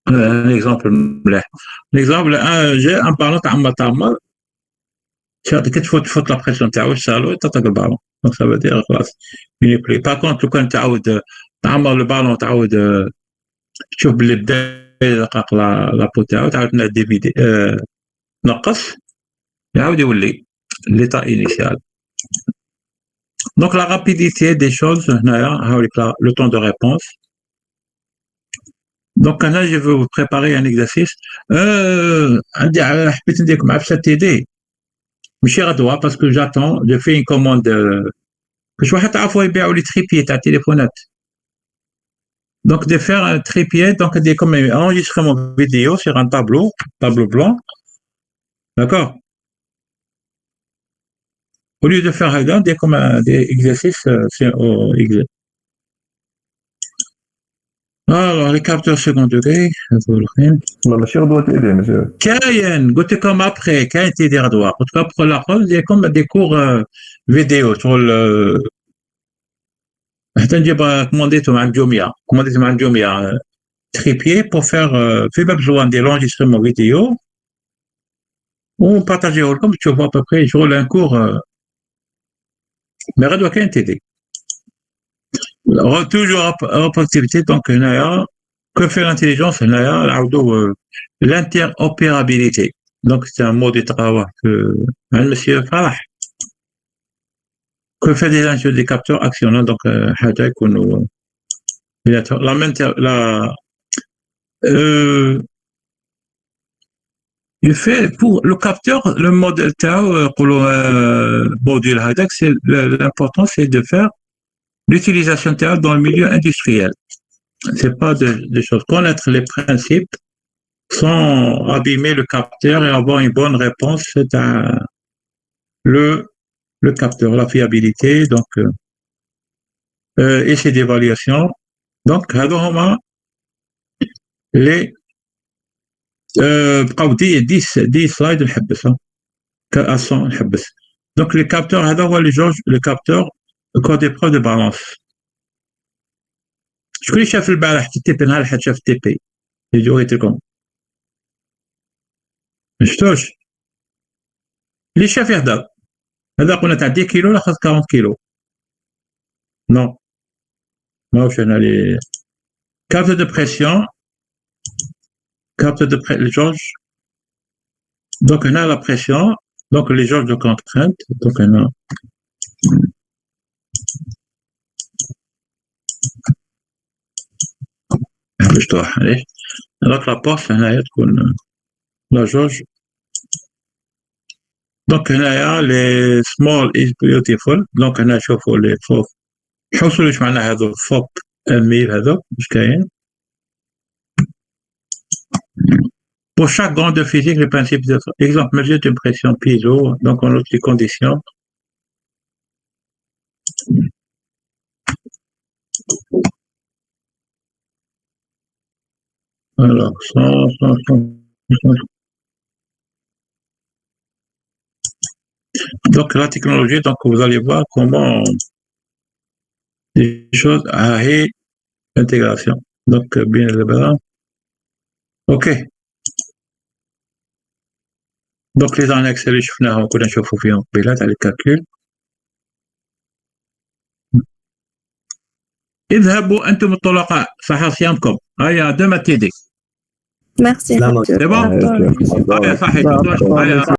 un exemple مليح, l'exemple j'ai un ballon تعمر كتفوت لا بريسيون تاعو الشالو تطلق البالون, donc ça veut dire خلاص il plus. par contre لو كان تعاود تعمر البالون تعاود تشوف باللي بدا يدقق لابو تاعو تعاود ديفيدي نقص يعاود يولي ليطا انيسيال. donc la rapidité des choses هنايا هاوليك le temps de réponse. donc هنا je veux vous préparer un exercice. عندي حبيت نديركم مع في تيدي ماشي غدوه باسكو j'attends, je fais une commande باش واحد تعرفوا يبيعوا لي تريبيي تاع التليفونات. Donc, de faire un trépied, donc comme un enregistrement vidéo sur un tableau blanc. D'accord? Au lieu de faire comme des exercices, alors, les capteurs second degré, ماشي غدوة تيدي monsieur. كاين قلت لكم après كاين تيدي غدوة, قلت لكم pour la pause, il y a comme des cours vidéo sur le حتى نجيب كومونديتو مع الجميع trépied pour faire في pas besoin de l'enregistrement vidéo. On partage comme tu vois à peu près, je roule un cours mais غدوة كاين تيدي. toujours activité, donc que fait l'intelligence l'interopérabilité. donc c'est un mot de travail que monsieur Farah. que fait des capteurs actionnants, donc حاجة يكونوا il fait pour le capteur le modèle module هذاك, c'est l'important c'est de faire l'utilisation dans le milieu industriel. C'est pas des choses. Connaître les principes sans abîmer le capteur et avoir une bonne réponse dans le capteur, la fiabilité, donc essai d'évaluation. Donc, les 10 slides à 100 donc les capteurs, le capteur code d'épreuve de balance. شكون اللي شاف البارح في التي بي, نهار الحد شاف التي بي اللي وريت لكم, مشفتوش اللي شاف يهضر. هذا قلنا تاع 10 كيلو ولا 40 كيلو. نو ماهوش انا لي carte de pression, les jauges. donc on a la pression, donc les jauges de contrainte, donc on a باش توضح عليه. donc la porte هنايا تكون la jauge. donc هنايا les small is beautiful. donc هنا شوفوا لي فوق حوسوا واش معنى هذا فوق الميل هذا واش كاين. pour chaque grande de physique, les principes de exemple mesure de pression piezo, donc on note les conditions. Alors, donc la technologie, donc vous allez voir comment les choses à intégration. دونك بين دابا اوكي. دونك لي زانكس اللي شفناهم كنا نشوفوا فيهم قبيله تاع الكالكول. اذهبوا انتم الطلقاء صحة صيامكم. هيا دما تيدي. Merci. Salam. C'est bon. D'accord. هيا صحيح. هيا